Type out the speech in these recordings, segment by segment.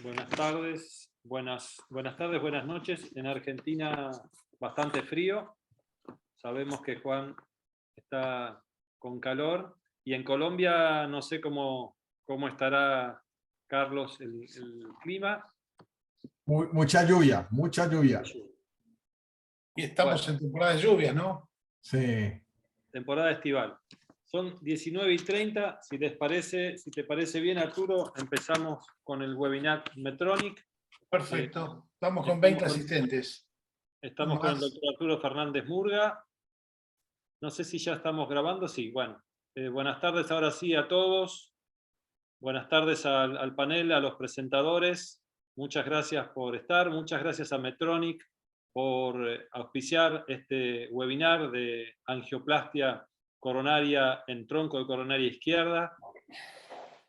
Buenas tardes, buenas tardes, buenas noches. En Argentina bastante frío. Sabemos que Juan está con calor. Y en Colombia no sé cómo estará, Carlos, el clima. Mucha lluvia, mucha lluvia. Y estamos en temporada de lluvias, ¿no? Sí. Temporada estival. Son 19:30. Si te parece bien, Arturo, empezamos con el webinar Medtronic. Perfecto. Estamos con 20 asistentes. Estamos con el doctor Arturo Fernández Murga. No sé si ya estamos grabando. Sí, bueno. Buenas tardes ahora sí a todos. Buenas tardes al panel, a los presentadores. Muchas gracias por estar. Muchas gracias a Medtronic por auspiciar este webinar de angioplastia coronaria en tronco de coronaria izquierda.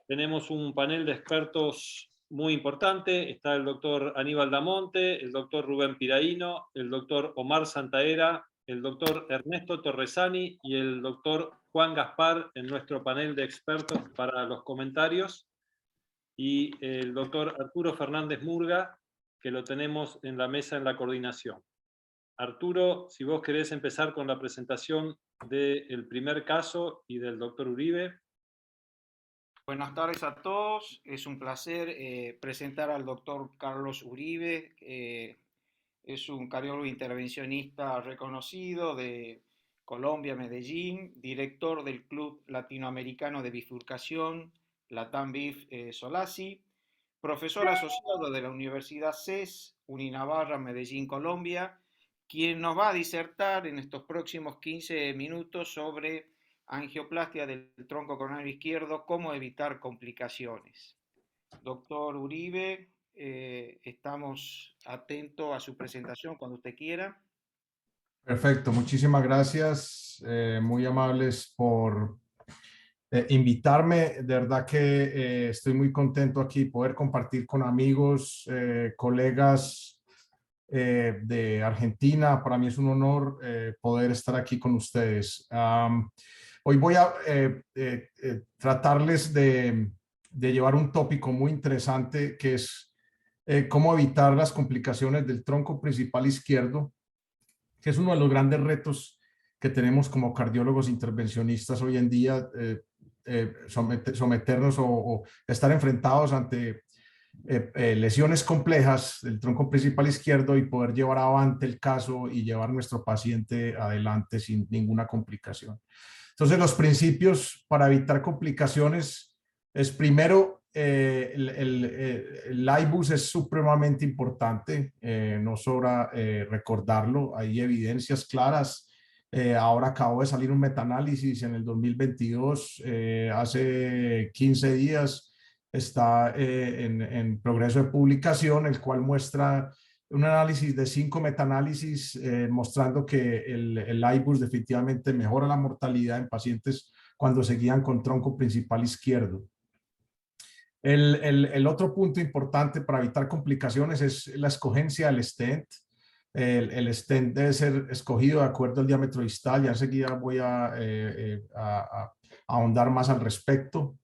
Tenemos un panel de expertos muy importante. Está el doctor Aníbal Damonte, el doctor Rubén Piraíno, el doctor Omar Santaera, el doctor Ernesto Torresani y el doctor Juan Gaspar en nuestro panel de expertos para los comentarios. Y el doctor Arturo Fernández Murga, que lo tenemos en la mesa en la coordinación. Arturo, si vos querés empezar con la presentación del primer caso y del doctor Uribe. Buenas tardes a todos. Es un placer presentar al doctor Carlos Uribe. Es un cardiólogo intervencionista reconocido de Colombia, Medellín, director del Club Latinoamericano de Bifurcación, Latam Bif Solasi, profesor asociado de la Universidad CES, Uninavarra, Medellín, Colombia, quien nos va a disertar en estos próximos 15 minutos sobre angioplastia del tronco coronario izquierdo, cómo evitar complicaciones. Doctor Uribe, estamos atentos a su presentación cuando usted quiera. Perfecto, muchísimas gracias. Muy amables por invitarme. De verdad que estoy muy contento aquí poder compartir con amigos, colegas de Argentina. Para mí es un honor poder estar aquí con ustedes. Hoy voy a tratarles de llevar un tópico muy interesante que es cómo evitar las complicaciones del tronco principal izquierdo, que es uno de los grandes retos que tenemos como cardiólogos intervencionistas hoy en día, someternos o estar enfrentados ante lesiones complejas del tronco principal izquierdo y poder llevar avante el caso y llevar nuestro paciente adelante sin ninguna complicación. Entonces, los principios para evitar complicaciones es primero, el IBUS es supremamente importante, no sobra recordarlo, hay evidencias claras. Ahora acabó de salir un metaanálisis en el 2022, hace 15 días está en progreso de publicación, el cual muestra un análisis de 5 metaanálisis mostrando que el IBUS definitivamente mejora la mortalidad en pacientes cuando se guían con tronco principal izquierdo. El otro punto importante para evitar complicaciones es la escogencia del stent. El stent debe ser escogido de acuerdo al diámetro distal. Ya enseguida voy a ahondar más al respecto.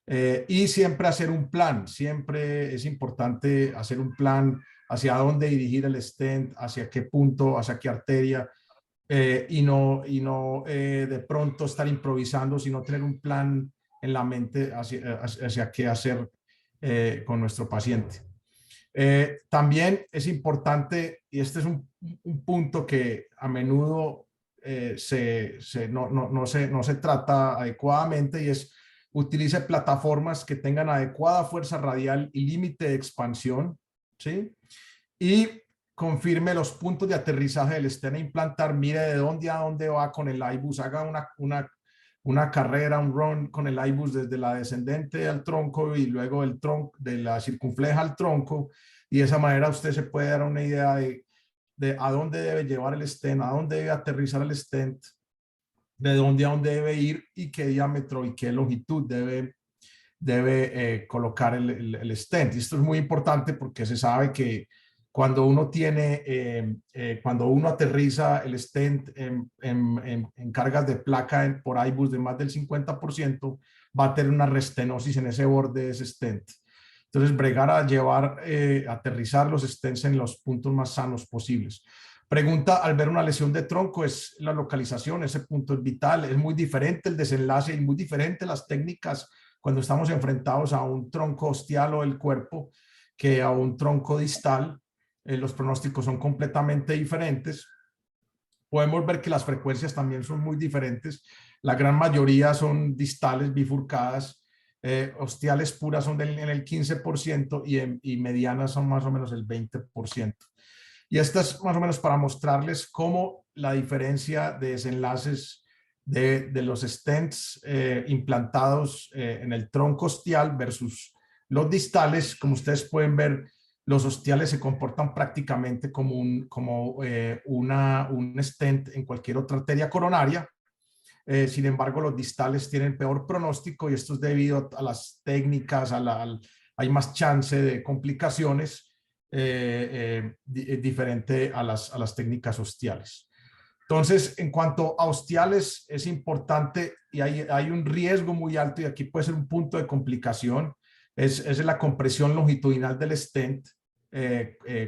Y siempre hacer un plan. Siempre es importante hacer un plan hacia dónde dirigir el stent, hacia qué punto, hacia qué arteria, y no de pronto estar improvisando, sino tener un plan en la mente hacia qué hacer con nuestro paciente. También es importante, y este es un punto que a menudo no se trata adecuadamente, y es utilice plataformas que tengan adecuada fuerza radial y límite de expansión, ¿sí? Y confirme los puntos de aterrizaje del stent a implantar, mire de dónde a dónde va con el IBUS, haga una carrera, un run con el IBUS desde la descendente al tronco y luego el tronco, de la circunfleja al tronco, y de esa manera usted se puede dar una idea de a dónde debe llevar el stent, a dónde debe aterrizar el stent, de dónde a dónde debe ir y qué diámetro y qué longitud debe colocar el stent. Y esto es muy importante porque se sabe que cuando uno cuando uno aterriza el stent en cargas de placa por IBUS de más del 50%, va a tener una restenosis en ese borde de ese stent. Entonces, bregar a llevar, aterrizar los stents en los puntos más sanos posibles. Pregunta, al ver una lesión de tronco, es la localización, ese punto es vital, es muy diferente el desenlace y muy diferente las técnicas cuando estamos enfrentados a un tronco ostial o del cuerpo que a un tronco distal. Los pronósticos son completamente diferentes. Podemos ver que las frecuencias también son muy diferentes. La gran mayoría son distales, bifurcadas. Ostiales puras son en el 15% y medianas son más o menos el 20%. Y esto es más o menos para mostrarles cómo la diferencia de desenlaces de los stents implantados en el tronco ostial versus los distales. Como ustedes pueden ver, los ostiales se comportan prácticamente como un stent en cualquier otra arteria coronaria. Sin embargo, los distales tienen peor pronóstico y esto es debido a las técnicas, hay más chance de complicaciones diferente a las técnicas ostiales. Entonces, en cuanto a ostiales, es importante y hay un riesgo muy alto y aquí puede ser un punto de complicación, es la compresión longitudinal del stent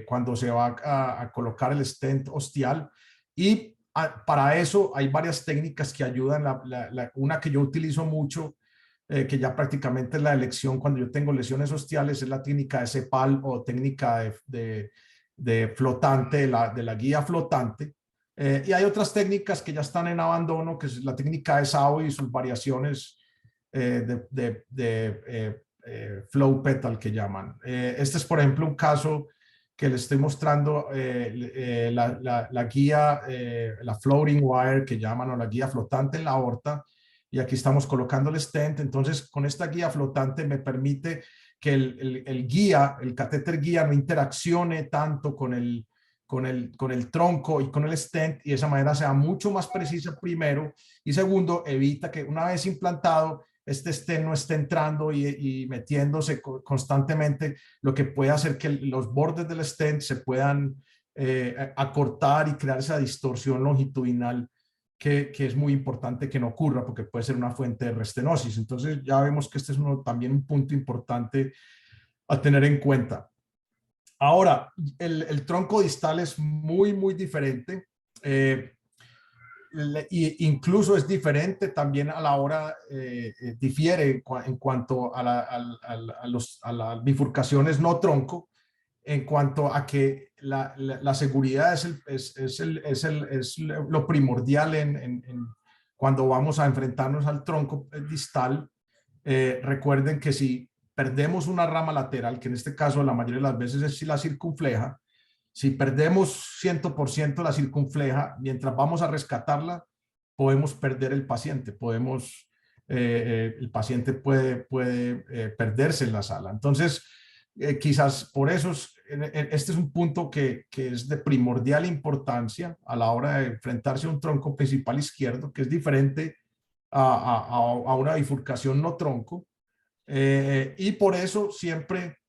cuando se va a colocar el stent ostial y para eso hay varias técnicas que ayudan. Una que yo utilizo mucho, que ya prácticamente es la elección cuando yo tengo lesiones ostiales, es la técnica de CEPAL o técnica de flotante, de la guía flotante. Y hay otras técnicas que ya están en abandono, que es la técnica de SAO y sus variaciones flow petal que llaman. Este es, por ejemplo, un caso que les estoy mostrando, la guía, la floating wire que llaman, o la guía flotante en la aorta, y aquí estamos colocando el stent. Entonces, con esta guía flotante me permite que el catéter guía no interaccione tanto con el tronco y con el stent, y de esa manera sea mucho más precisa primero, y segundo, evita que una vez implantado, este stent no esté entrando y metiéndose constantemente, lo que puede hacer que los bordes del stent se puedan acortar y crear esa distorsión longitudinal que es muy importante que no ocurra porque puede ser una fuente de restenosis. Entonces ya vemos que este es también un punto importante a tener en cuenta. Ahora, el tronco distal es muy, muy diferente. Incluso es diferente también a la hora, difiere en cuanto a las bifurcaciones no tronco, en cuanto a que la seguridad es lo primordial cuando vamos a enfrentarnos al tronco distal. Recuerden que si perdemos una rama lateral, que en este caso la mayoría de las veces es la circunfleja, si perdemos 100% la circunfleja, mientras vamos a rescatarla, podemos perder el paciente, el paciente puede perderse en la sala. Entonces, quizás por eso este es un punto que es de primordial importancia a la hora de enfrentarse a un tronco principal izquierdo, que es diferente a una bifurcación no tronco. Y por eso siempre,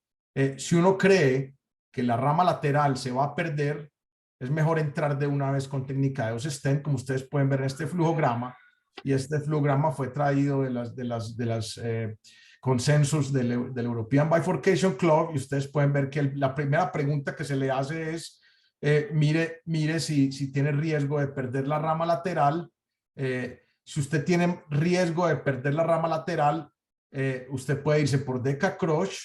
si uno cree que la rama lateral se va a perder, es mejor entrar de una vez con técnica de 2 stent, como ustedes pueden ver en este flujograma, y este flujograma fue traído de las consensos del European Bifurcation Club, y ustedes pueden ver que la primera pregunta que se le hace es, mire si tiene riesgo de perder la rama lateral. Si usted tiene riesgo de perder la rama lateral, usted puede irse por Deca Crush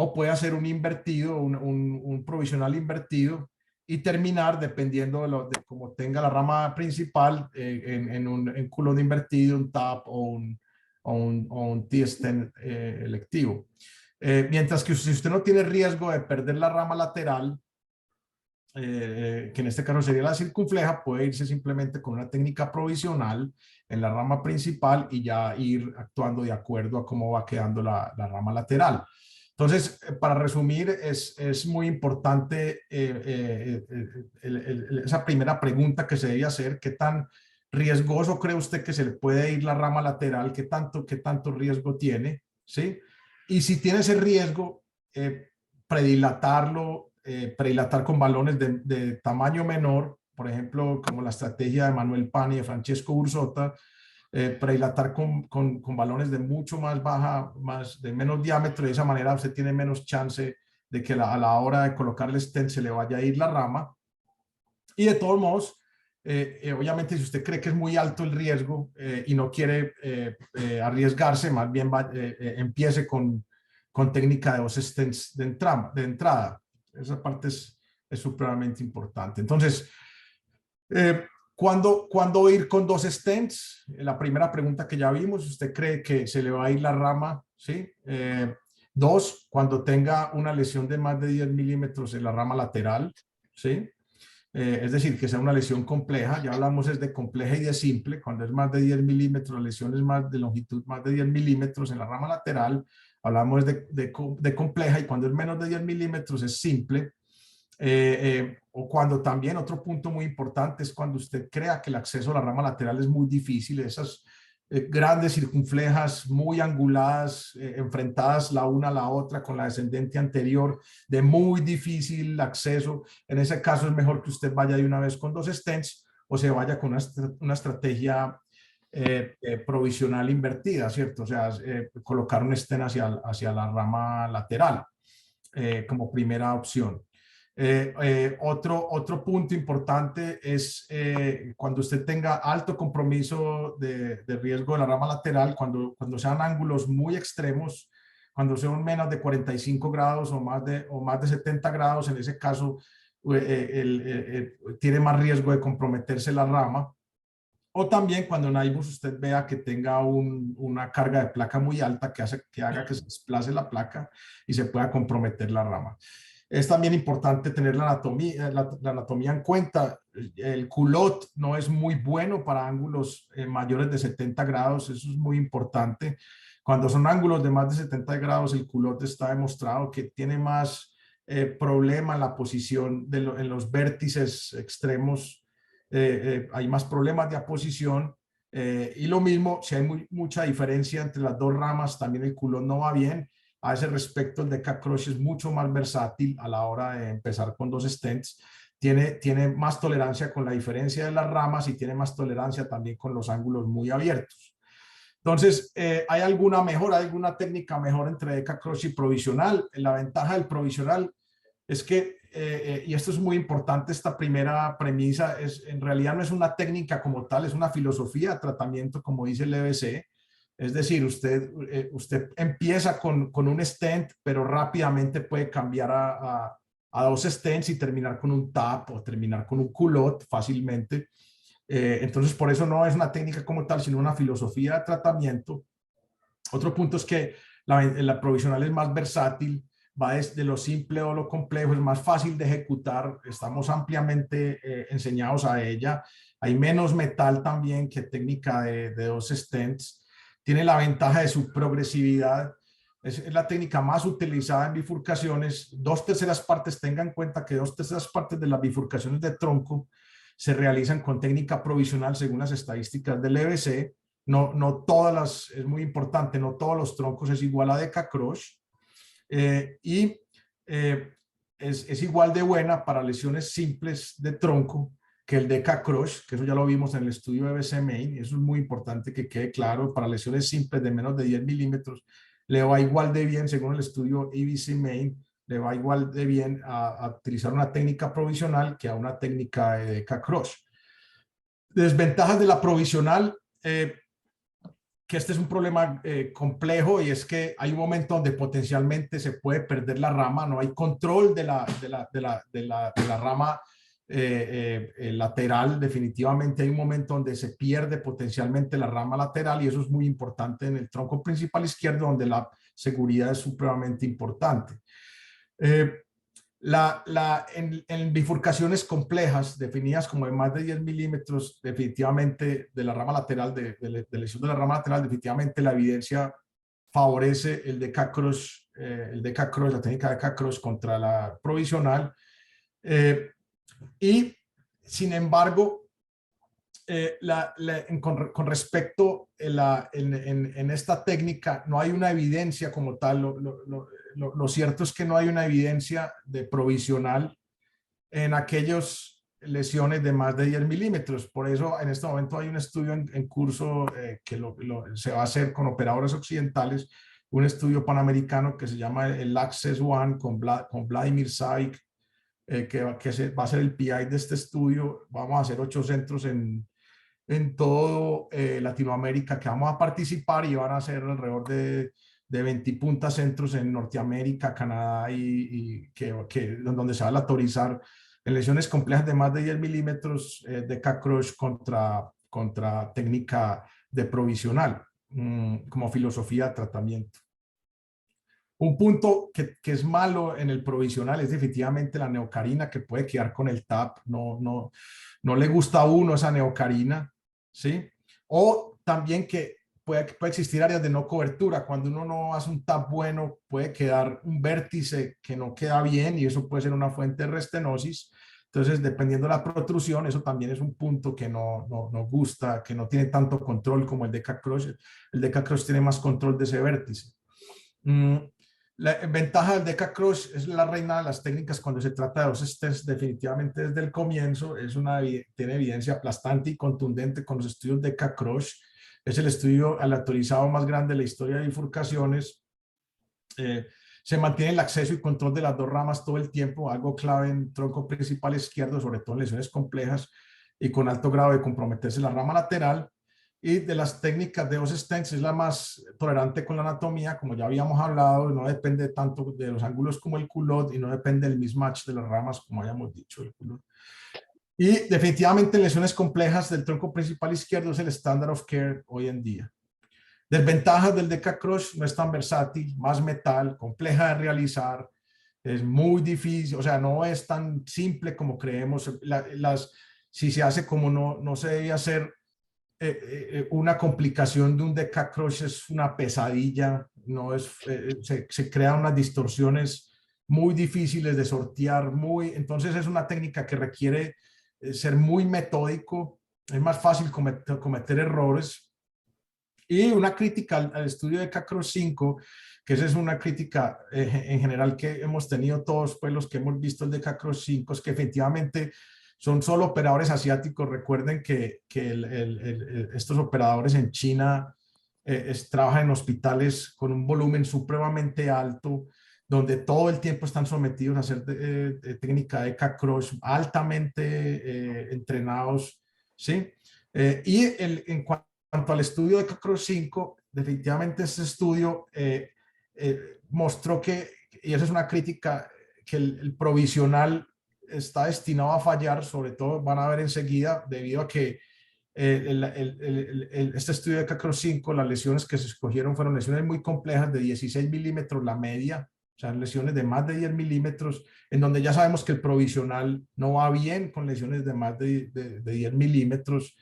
o puede hacer un invertido, un provisional invertido y terminar, dependiendo de cómo tenga la rama principal, en un culón invertido, un TAP o un T-stent electivo. Mientras que si usted no tiene riesgo de perder la rama lateral, que en este caso sería la circunfleja, puede irse simplemente con una técnica provisional en la rama principal y ya ir actuando de acuerdo a cómo va quedando la rama lateral. Entonces, para resumir, es muy importante esa primera pregunta que se debe hacer: ¿qué tan riesgoso cree usted que se le puede ir la rama lateral? ¿Qué tanto riesgo tiene? ¿Sí? Y si tiene ese riesgo, predilatar con balones de tamaño menor, por ejemplo, como la estrategia de Manuel Pani y de Francesco Ursota, predilatar con balones de mucho más baja, de menos diámetro. De esa manera usted tiene menos chance de que a la hora de colocar el stent se le vaya a ir la rama. Y de todos modos, obviamente si usted cree que es muy alto el riesgo y no quiere arriesgarse, más bien empiece con técnica de 2 stents de entrada. Esa parte es supremamente importante. Entonces, ¿cuándo ir con 2 stents? La primera pregunta que ya vimos, ¿usted cree que se le va a ir la rama? ¿Sí? 2, cuando tenga una lesión de más de 10 milímetros en la rama lateral, ¿sí? Es decir, que sea una lesión compleja. Ya hablamos es de compleja y de simple. Cuando es más de 10 milímetros, la lesión es más de longitud, más de 10 milímetros en la rama lateral, hablamos de compleja, y cuando es menos de 10 milímetros es simple. O cuando también, otro punto muy importante es cuando usted crea que el acceso a la rama lateral es muy difícil, esas grandes circunflejas muy anguladas, enfrentadas la una a la otra con la descendente anterior, de muy difícil acceso. En ese caso es mejor que usted vaya de una vez con 2 stents o se vaya con una estrategia provisional invertida, ¿cierto? O sea, colocar un stent hacia la rama lateral como primera opción. Otro punto importante es cuando usted tenga alto compromiso de riesgo de la rama lateral, cuando sean ángulos muy extremos, cuando sean menos de 45 grados o más de 70 grados, en ese caso tiene más riesgo de comprometerse la rama. O también cuando en IBUS usted vea que tenga una carga de placa muy alta que haga que se desplace la placa y se pueda comprometer la rama. Es también importante tener la anatomía en cuenta. El culot no es muy bueno para ángulos mayores de 70 grados, eso es muy importante. Cuando son ángulos de más de 70 grados, el culot está demostrado que tiene más problema en la posición en los vértices extremos. Hay más problemas de aposición. Y lo mismo, si hay mucha diferencia entre las 2 ramas, también el culot no va bien. A ese respecto, el Deca Crush es mucho más versátil a la hora de empezar con 2 stents. Tiene más tolerancia con la diferencia de las ramas y tiene más tolerancia también con los ángulos muy abiertos. Entonces, ¿hay alguna mejora, alguna técnica mejor entre Deca Crush y provisional? La ventaja del provisional es que, y esto es muy importante, esta primera premisa, en realidad no es una técnica como tal, es una filosofía de tratamiento, como dice el EBC. Es decir, usted empieza con un stent, pero rápidamente puede cambiar a 2 stents y terminar con un TAP o terminar con un culot fácilmente. Entonces, por eso no es una técnica como tal, sino una filosofía de tratamiento. Otro punto es que la provisional es más versátil, va desde lo simple o lo complejo, es más fácil de ejecutar, estamos ampliamente enseñados a ella. Hay menos metal también que técnica de 2 stents. Tiene la ventaja de su progresividad. Es la técnica más utilizada en bifurcaciones. 2/3 partes, tenga en cuenta que 2/3 partes de las bifurcaciones de tronco se realizan con técnica provisional según las estadísticas del EBC. No todas es muy importante, no todos los troncos es igual a Deca Crush. Es igual de buena para lesiones simples de tronco que el Deca Crush, que eso ya lo vimos en el estudio EBC Main, y eso es muy importante que quede claro. Para lesiones simples de menos de 10 milímetros le va igual de bien, según el estudio EBC Main, le va igual de bien a utilizar una técnica provisional que a una técnica de Deca Crush. Desventajas de la provisional, que este es un problema complejo, y es que hay un momento donde potencialmente se puede perder la rama, no hay control de la rama lateral. Definitivamente hay un momento donde se pierde potencialmente la rama lateral, y eso es muy importante en el tronco principal izquierdo, donde la seguridad es supremamente importante. En bifurcaciones complejas, definidas como de más de 10 milímetros, definitivamente de la rama lateral, de lesión de la rama lateral, definitivamente la evidencia favorece el Deca Crush, la técnica de Deca Crush contra la provisional. Y sin embargo, con respecto en esta técnica, no hay una evidencia como tal. Lo cierto es que no hay una evidencia de provisional en aquellos lesiones de más de 10 milímetros. Por eso en este momento hay un estudio en curso que se va a hacer con operadores occidentales, un estudio panamericano que se llama el Access One con Vladimir Savic, que va a ser el PI de este estudio. Vamos a hacer 8 centros en todo Latinoamérica que vamos a participar, y van a ser alrededor de 20 puntas centros en Norteamérica, Canadá, y donde se va a autorizar en lesiones complejas de más de 10 milímetros DK-Crush contra técnica de provisional como filosofía de tratamiento. Un punto que es malo en el provisional es definitivamente la neocarina, que puede quedar con el TAP. No le gusta a uno esa neocarina, ¿sí? O también que puede existir áreas de no cobertura. Cuando uno no hace un TAP bueno, puede quedar un vértice que no queda bien, y eso puede ser una fuente de restenosis. Entonces, dependiendo de la protrusión, eso también es un punto que no gusta, que no tiene tanto control como el DK-Crush. El DK-Crush tiene más control de ese vértice. La ventaja del DK-Crush es la reina de las técnicas cuando se trata de dos stents. Definitivamente desde el comienzo tiene evidencia aplastante y contundente con los estudios DK-Crush. Es el estudio aleatorizado más grande de la historia de bifurcaciones. Se mantiene el acceso y control de las dos ramas todo el tiempo, algo clave en tronco principal izquierdo, sobre todo en lesiones complejas y con alto grado de comprometerse la rama lateral. Y de las técnicas de dos stents es la más tolerante con la anatomía, como ya habíamos hablado. No depende tanto de los ángulos como el culot, y no depende del mismatch de las ramas, como habíamos dicho, el culot. Y definitivamente en lesiones complejas del tronco principal izquierdo es el standard of care hoy en día. Desventajas del DK-Crush: no es tan versátil, más metal, compleja de realizar, es muy difícil, o sea, no es tan simple como creemos. Si se hace como no se debe hacer, una complicación de un DK-Crush es una pesadilla. Se crean unas distorsiones muy difíciles de sortear, entonces es una técnica que requiere ser muy metódico. Es más fácil cometer errores. Y una crítica al estudio de DK-Crush 5, que esa es una crítica en general que hemos tenido todos, pues los que hemos visto el DK-Crush 5, es que efectivamente son solo operadores asiáticos. Recuerden que estos operadores en China trabajan en hospitales con un volumen supremamente alto, donde todo el tiempo están sometidos a hacer técnica de DK-Crush, altamente entrenados, ¿sí? En cuanto al estudio de DK-Crush 5, definitivamente este estudio mostró que, y esa es una crítica, que el provisional está destinado a fallar. Sobre todo van a ver enseguida, debido a que este estudio de DK-Crush 5, las lesiones que se escogieron fueron lesiones muy complejas de 16 milímetros la media, o sea, lesiones de más de 10 milímetros, en donde ya sabemos que el provisional no va bien con lesiones de más de 10 milímetros.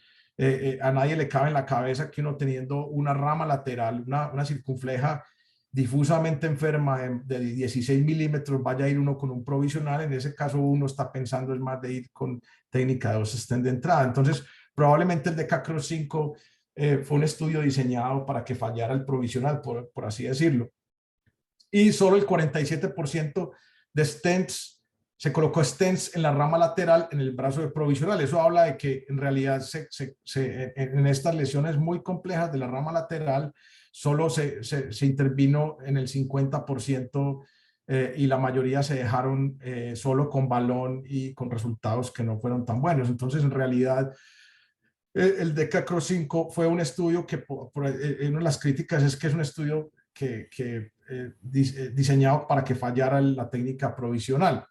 A nadie le cabe en la cabeza que uno, teniendo una rama lateral, una circunfleja difusamente enferma de 16 milímetros, vaya a ir uno con un provisional. En ese caso uno está pensando es más de ir con técnica de dos stents de entrada. Entonces probablemente el DK-Crush 5 fue un estudio diseñado para que fallara el provisional, por así decirlo. Y solo el 47% de stents, se colocó stents en la rama lateral en el brazo de provisional. Eso habla de que en realidad en estas lesiones muy complejas de la rama lateral solo se intervino en el 50%, y la mayoría se dejaron solo con balón y con resultados que no fueron tan buenos. Entonces, en realidad, el DK-Crush 5 fue un estudio que, una de las críticas es que es un estudio diseñado para que fallara la técnica provisional.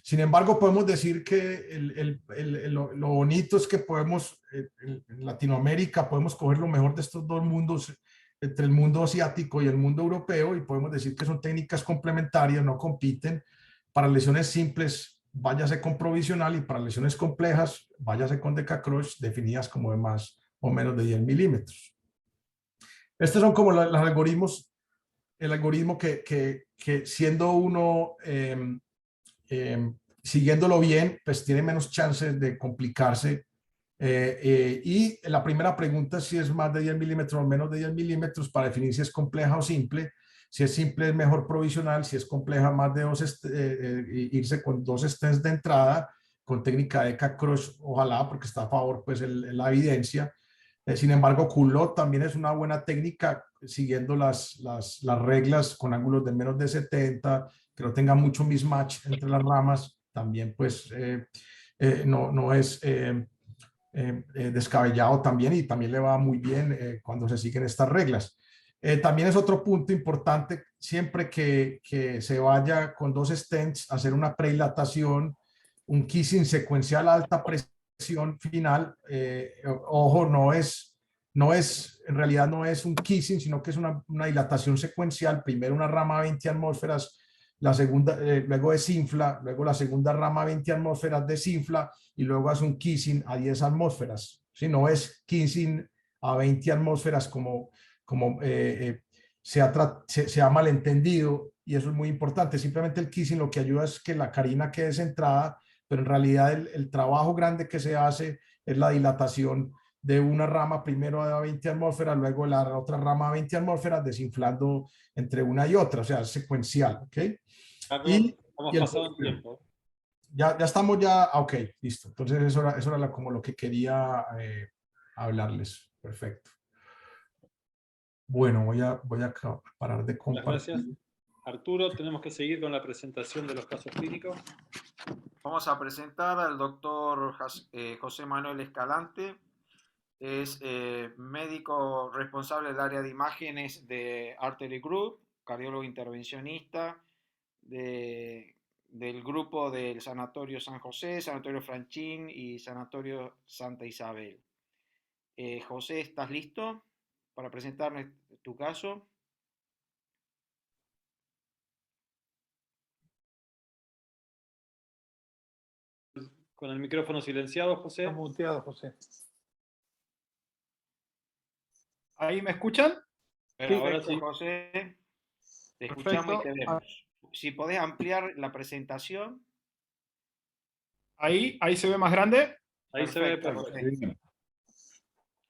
Sin embargo, podemos decir que lo bonito es que podemos, en Latinoamérica, podemos coger lo mejor de estos dos mundos, entre el mundo asiático y el mundo europeo, y podemos decir que son técnicas complementarias, no compiten. Para lesiones simples, váyase con provisional, y para lesiones complejas, váyase con DK-Crush, definidas como de más o menos de 10 milímetros. Estos son como los algoritmos. El algoritmo que siendo uno, siguiéndolo bien, pues tiene menos chances de complicarse. Y la primera pregunta es si es más de 10 milímetros o menos de 10 milímetros, para definir si es compleja o simple. Si es simple, es mejor provisional. Si es compleja, más de irse con dos stents de entrada, con técnica de ECA-Crush, ojalá, porque está a favor pues la evidencia. Sin embargo, Culot también es una buena técnica, siguiendo las reglas con ángulos de menos de 70, que no tenga mucho mismatch entre las ramas, también pues no es descabellado también, y también le va muy bien cuando se siguen estas reglas. También es otro punto importante, siempre que se vaya con 2 stents a hacer una predilatación, un kissing secuencial a alta presión final, ojo, no es, en realidad no es un kissing, sino que es una dilatación secuencial, primero una rama a 20 atmósferas, la segunda, luego desinfla, luego la segunda rama a 20 atmósferas desinfla, y luego hace un kissing a 10 atmósferas. Si no es kissing a 20 atmósferas como se ha malentendido, y eso es muy importante. Simplemente el kissing lo que ayuda es que la carina quede centrada, pero en realidad el trabajo grande que se hace es la dilatación de una rama primero a 20 atmósferas, luego la otra rama a 20 atmósferas, desinflando entre una y otra, o sea, es secuencial, ¿ok? Carlos, hemos pasado un tiempo. Ya estamos ya, ok, listo. Entonces eso era como lo que quería hablarles. Perfecto. Bueno, voy a parar de compartir. Muchas gracias. Arturo, tenemos que seguir con la presentación de los casos clínicos. Vamos a presentar al doctor José Manuel Escalante. Es médico responsable del área de imágenes de Artery Group, cardiólogo intervencionista del grupo del Sanatorio San José, Sanatorio Franchín y Sanatorio Santa Isabel. José, ¿estás listo para presentarme tu caso? Con el micrófono silenciado, José. Está muteado, José. ¿Ahí me escuchan? Ahora sí. José, te Perfecto. escuchamos y te vemos. Si podés ampliar la presentación. ¿Ahí se ve más grande? Ahí Perfecto, se ve perfecto. José.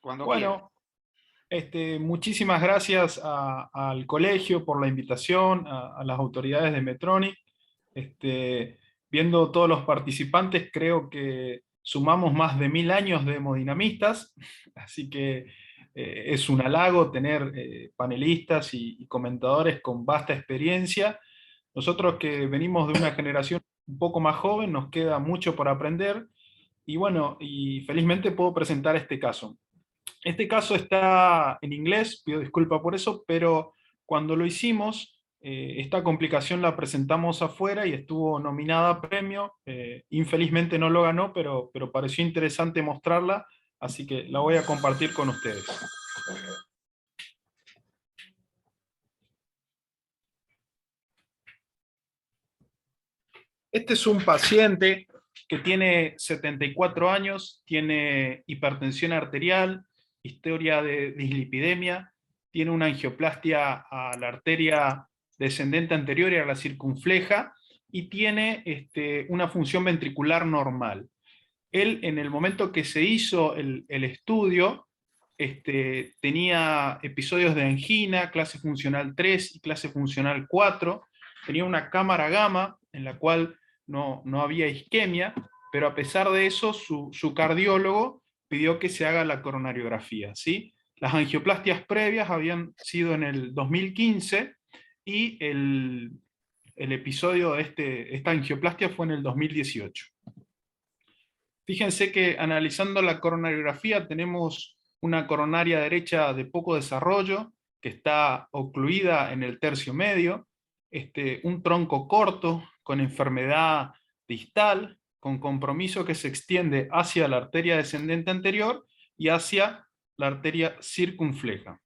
Cuando Bueno, muchísimas gracias al colegio por la invitación, a las autoridades de Medtronic. Viendo todos los participantes, creo que sumamos más de 1000 años de hemodinamistas, así que es un halago tener panelistas y comentadores con vasta experiencia. Nosotros que venimos de una generación un poco más joven, nos queda mucho por aprender, y bueno, y felizmente puedo presentar este caso. Este caso está en inglés, pido disculpa por eso, pero cuando lo hicimos, esta complicación la presentamos afuera y estuvo nominada a premio. Infelizmente no lo ganó, pero pareció interesante mostrarla, así que la voy a compartir con ustedes. Este es un paciente que tiene 74 años, tiene hipertensión arterial, historia de dislipidemia, tiene una angioplastia a la arteria descendente anterior y a la circunfleja, y tiene una función ventricular normal. Él, en el momento que se hizo el estudio, tenía episodios de angina, clase funcional 3 y clase funcional 4, tenía una cámara gamma en la cual no había isquemia, pero a pesar de eso su cardiólogo pidió que se haga la coronariografía, ¿sí? Las angioplastias previas habían sido en el 2015 y el episodio de esta angioplastia fue en el 2018. Fíjense que analizando la coronariografía tenemos una coronaria derecha de poco desarrollo, que está ocluida en el tercio medio, un tronco corto con enfermedad distal, con compromiso que se extiende hacia la arteria descendente anterior y hacia la arteria circunfleja.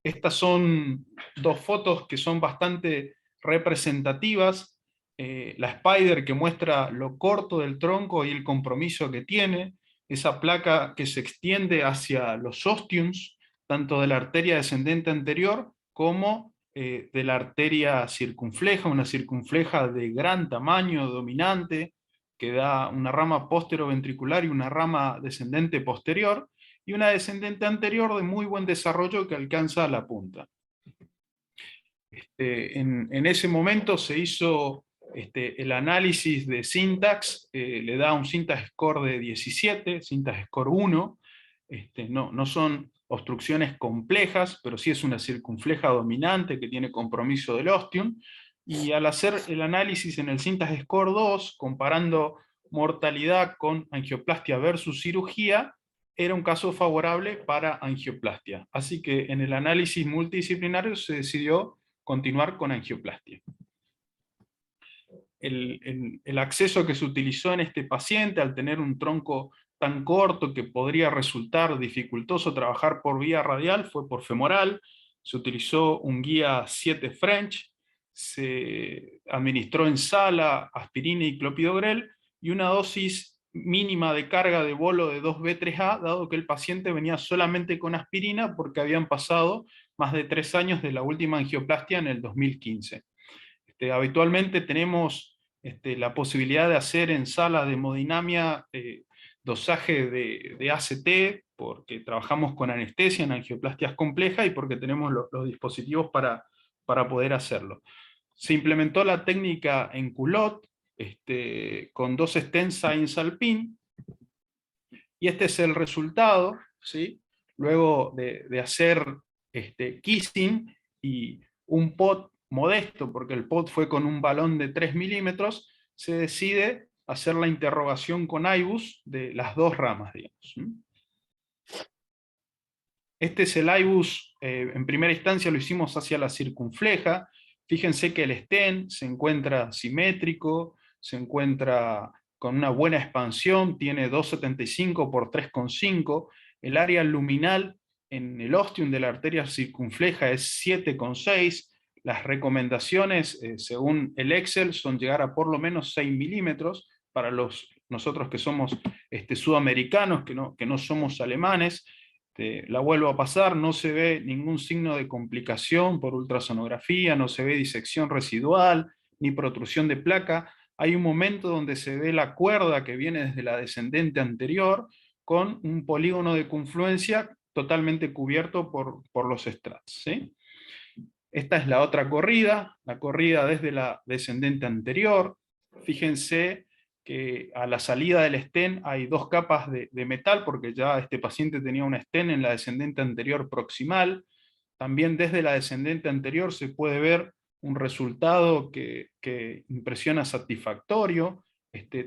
Estas son dos fotos que son bastante representativas. La Spider, que muestra lo corto del tronco y el compromiso que tiene, esa placa que se extiende hacia los ostiums, tanto de la arteria descendente anterior como de la arteria circunfleja, una circunfleja de gran tamaño, dominante, que da una rama posteroventricular y una rama descendente posterior, y una descendente anterior de muy buen desarrollo que alcanza la punta. En ese momento se hizo El análisis de Syntax le da un Syntax score de 17, Syntax score 1. No son obstrucciones complejas, pero sí es una circunfleja dominante que tiene compromiso del ostium. Y al hacer el análisis en el Syntax score 2, comparando mortalidad con angioplastia versus cirugía, era un caso favorable para angioplastia. Así que en el análisis multidisciplinario se decidió continuar con angioplastia. El acceso que se utilizó en este paciente, al tener un tronco tan corto que podría resultar dificultoso trabajar por vía radial, fue por femoral. Se utilizó un guía 7 French, se administró en sala aspirina y clopidogrel, y una dosis mínima de carga de bolo de 2B3A, dado que el paciente venía solamente con aspirina porque habían pasado más de 3 años de la última angioplastia en el 2015. Habitualmente tenemos la posibilidad de hacer en sala de hemodinamia dosaje de ACT, porque trabajamos con anestesia en angioplastias complejas y porque tenemos los dispositivos para poder hacerlo. Se implementó la técnica en culot, con 2 stents Sainz-Alpin, y este es el resultado, ¿sí? Luego de hacer kissing y un POT modesto, porque el POT fue con un balón de 3 milímetros, se decide hacer la interrogación con IBUS de las 2 ramas, digamos. Este es el IBUS, en primera instancia lo hicimos hacia la circunfleja. Fíjense que el stent se encuentra simétrico, se encuentra con una buena expansión, tiene 2,75 por 3,5, el área luminal en el ostium de la arteria circunfleja es 7,6, las recomendaciones, según el Excel, son llegar a por lo menos 6 milímetros, para nosotros que somos sudamericanos, que no somos alemanes. La vuelvo a pasar, no se ve ningún signo de complicación por ultrasonografía, no se ve disección residual, ni protrusión de placa. Hay un momento donde se ve la cuerda que viene desde la descendente anterior, con un polígono de confluencia totalmente cubierto por los strats, ¿sí? Esta es la otra corrida, la corrida desde la descendente anterior. Fíjense que a la salida del stent hay 2 capas de metal, porque ya este paciente tenía un stent en la descendente anterior proximal. También desde la descendente anterior se puede ver un resultado que impresiona satisfactorio.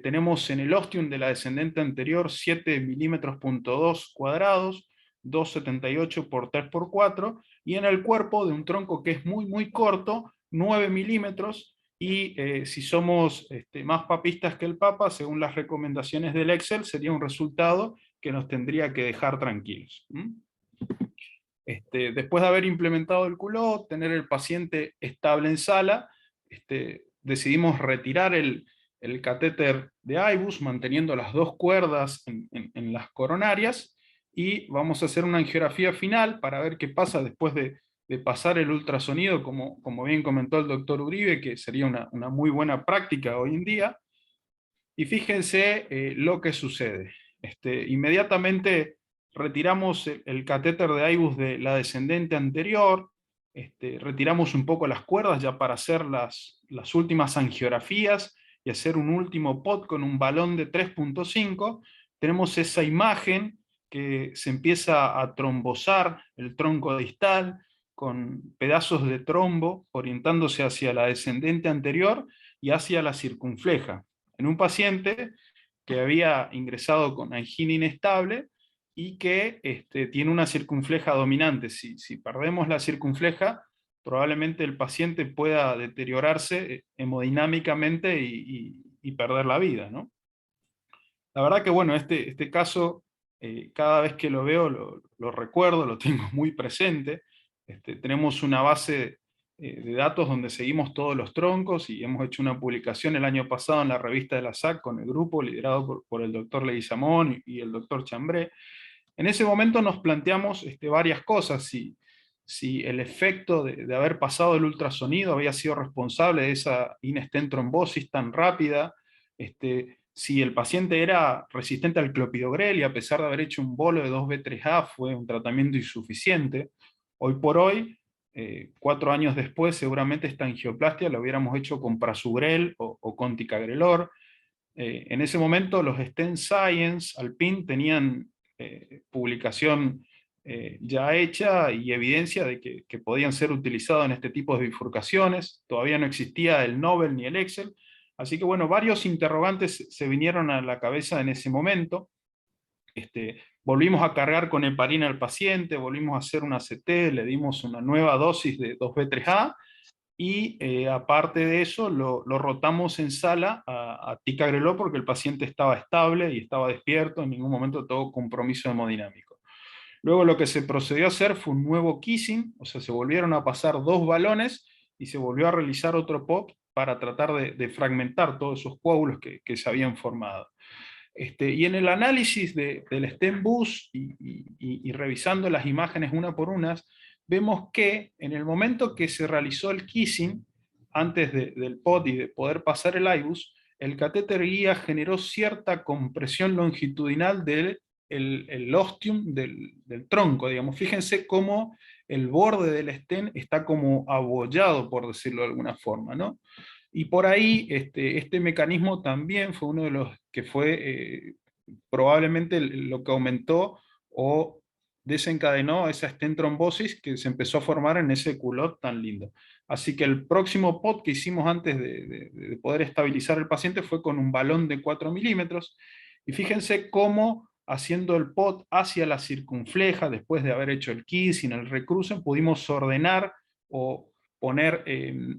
Tenemos en el ostium de la descendente anterior 7 milímetros .2 cuadrados, 2,78 por 3 por 4, y en el cuerpo de un tronco que es muy corto, 9 milímetros, y si somos más papistas que el Papa, según las recomendaciones del Excel, sería un resultado que nos tendría que dejar tranquilos. Después de haber implementado el culot, tener el paciente estable en sala, decidimos retirar el catéter de IBUS, manteniendo las 2 cuerdas en las coronarias, y vamos a hacer una angiografía final para ver qué pasa después de pasar el ultrasonido, como bien comentó el doctor Uribe, que sería una muy buena práctica hoy en día. Y fíjense lo que sucede. Inmediatamente retiramos el catéter de IBUS de la descendente anterior, retiramos un poco las cuerdas ya para hacer las últimas angiografías y hacer un último POT con un balón de 3,5. Tenemos esa imagen que se empieza a trombosar el tronco distal, con pedazos de trombo orientándose hacia la descendente anterior y hacia la circunfleja, en un paciente que había ingresado con angina inestable y que tiene una circunfleja dominante. Si perdemos la circunfleja, probablemente el paciente pueda deteriorarse hemodinámicamente y perder la vida, ¿no? La verdad que bueno, este caso, cada vez que lo veo lo recuerdo, lo tengo muy presente. Tenemos una base de datos donde seguimos todos los troncos, y hemos hecho una publicación el año pasado en la revista de la SAC con el grupo liderado por el doctor Leguizamón y el doctor Chambré. En ese momento nos planteamos varias cosas: si el efecto de haber pasado el ultrasonido había sido responsable de esa in-stent trombosis tan rápida, si el paciente era resistente al clopidogrel y a pesar de haber hecho un bolo de 2B3A fue un tratamiento insuficiente. Hoy por hoy, 4 años después, seguramente esta angioplastia la hubiéramos hecho con prasugrel o con ticagrelor. En ese momento los Stent Science, Alpine, tenían publicación ya hecha y evidencia de que podían ser utilizados en este tipo de bifurcaciones. Todavía no existía el Nobel ni el Excel. Así que bueno, varios interrogantes se vinieron a la cabeza en ese momento. Volvimos a cargar con heparina al paciente, volvimos a hacer una CT, le dimos una nueva dosis de 2B3A, y aparte de eso lo rotamos en sala a ticagrelor porque el paciente estaba estable y estaba despierto, en ningún momento tuvo compromiso hemodinámico. Luego lo que se procedió a hacer fue un nuevo kissing, o sea, se volvieron a pasar 2 balones y se volvió a realizar otro POP para tratar de fragmentar todos esos coágulos que se habían formado. Y en el análisis del stent bus y revisando las imágenes una por una, vemos que en el momento que se realizó el kissing, antes del POT y de poder pasar el IBUS, el catéter guía generó cierta compresión longitudinal del el ostium del tronco, digamos. Fíjense cómo el borde del stent está como abollado, por decirlo de alguna forma, ¿no? Y por ahí este mecanismo también fue uno de los que fue probablemente lo que aumentó o desencadenó esa stent trombosis que se empezó a formar en ese culot tan lindo. Así que el próximo POT que hicimos antes de poder estabilizar el paciente fue con un balón de 4 milímetros. Y fíjense cómo haciendo el POT hacia la circunfleja, después de haber hecho el kissing, el recrucen, pudimos ordenar o poner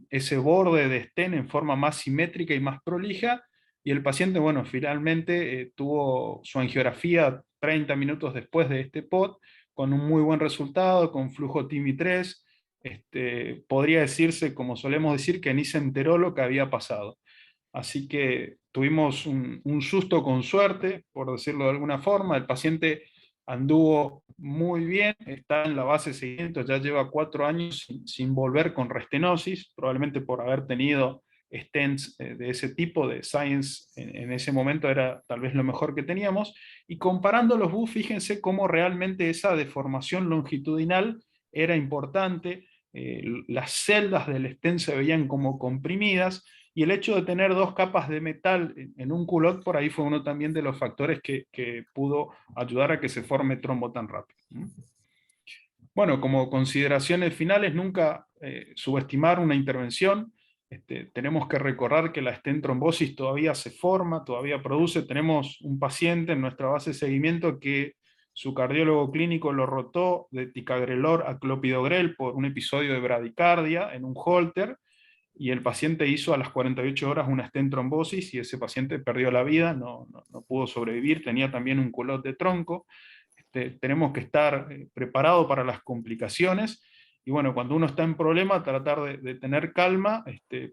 ese borde de stent en forma más simétrica y más prolija, y el paciente, bueno, finalmente tuvo su angiografía 30 minutos después de este POT, con un muy buen resultado, con flujo TIMI3, podría decirse, como solemos decir, que ni se enteró lo que había pasado. Así que tuvimos un susto con suerte, por decirlo de alguna forma. El paciente anduvo muy bien, está en la base de seguimiento, ya lleva 4 años sin volver con restenosis, probablemente por haber tenido stents de ese tipo, de Science en ese momento era tal vez lo mejor que teníamos, y comparando los BUS, fíjense cómo realmente esa deformación longitudinal era importante, las celdas del stent se veían como comprimidas, y el hecho de tener 2 capas de metal en un culot por ahí fue uno también de los factores que pudo ayudar a que se forme trombo tan rápido. Bueno, como consideraciones finales, nunca subestimar una intervención. Tenemos que recordar que la stent trombosis todavía se forma, todavía produce. Tenemos un paciente en nuestra base de seguimiento que su cardiólogo clínico lo rotó de ticagrelor a clopidogrel por un episodio de bradicardia en un holter, y el paciente hizo a las 48 horas una stent trombosis y ese paciente perdió la vida, no pudo sobrevivir, tenía también un culot de tronco. Tenemos que estar preparados para las complicaciones, y bueno, cuando uno está en problema, tratar de tener calma,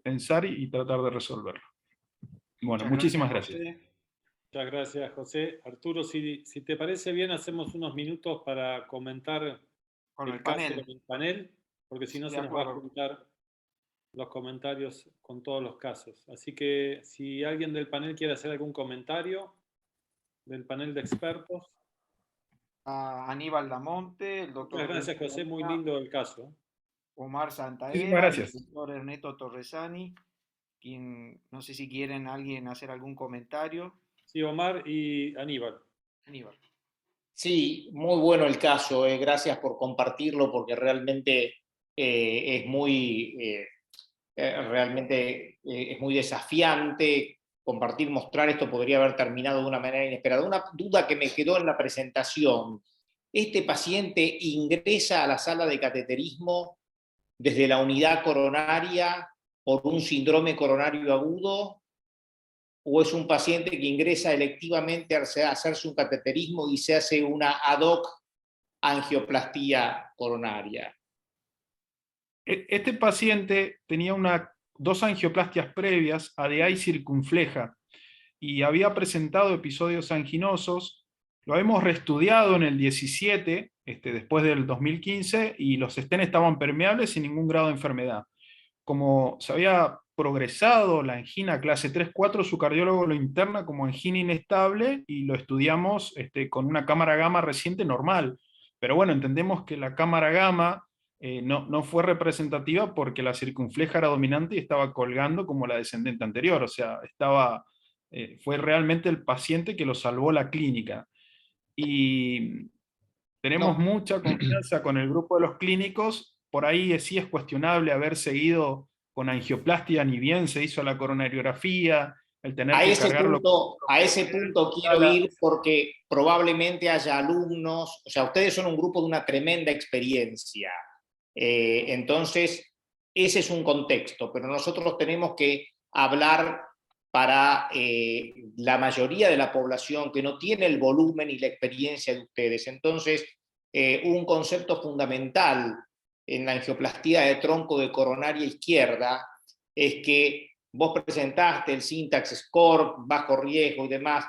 pensar y tratar de resolverlo. Bueno, muchísimas gracias. Muchas gracias, José. Arturo, si te parece bien, hacemos unos minutos para comentar con el caso panel. con el panel, porque si no se nos va a juntar los comentarios con todos los casos. Así que si alguien del panel quiere hacer algún comentario, del panel de expertos. A Aníbal Damonte, el doctor. Muchas gracias, José, muy lindo el caso. Omar Santaella, muchísimas gracias. El doctor Ernesto Torresani, quien, no sé si quieren alguien hacer algún comentario. Sí, Omar y Aníbal. Aníbal. Sí, muy bueno el caso, gracias por compartirlo, porque realmente es muy desafiante compartir, mostrar esto. Podría haber terminado de una manera inesperada. Una duda que me quedó en la presentación: ¿este paciente ingresa a la sala de cateterismo desde la unidad coronaria por un síndrome coronario agudo, o es un paciente que ingresa electivamente a hacerse un cateterismo y se hace una ad hoc angioplastía coronaria? Este paciente tenía 2 angioplastias previas, ADA y circunfleja, y había presentado episodios anginosos. Lo hemos reestudiado en el 17, después del 2015, y los stents estaban permeables sin ningún grado de enfermedad. Como se había progresado la angina clase 3-4, su cardiólogo lo interna como angina inestable y lo estudiamos con una cámara gamma reciente normal. Pero bueno, entendemos que la cámara gamma no fue representativa porque la circunfleja era dominante y estaba colgando como la descendente anterior, o sea, fue realmente el paciente que lo salvó la clínica. Y tenemos mucha confianza con el grupo de los clínicos, por ahí sí es cuestionable haber seguido con angioplastia, ni bien se hizo la coronariografía, el tener que cargarlo. A ese punto quiero ir porque probablemente haya alumnos, o sea, ustedes son un grupo de una tremenda experiencia. Entonces, ese es un contexto, pero nosotros tenemos que hablar para la mayoría de la población que no tiene el volumen y la experiencia de ustedes. Entonces, un concepto fundamental en la angioplastía de tronco de coronaria izquierda es que vos presentaste el syntax score, bajo riesgo y demás,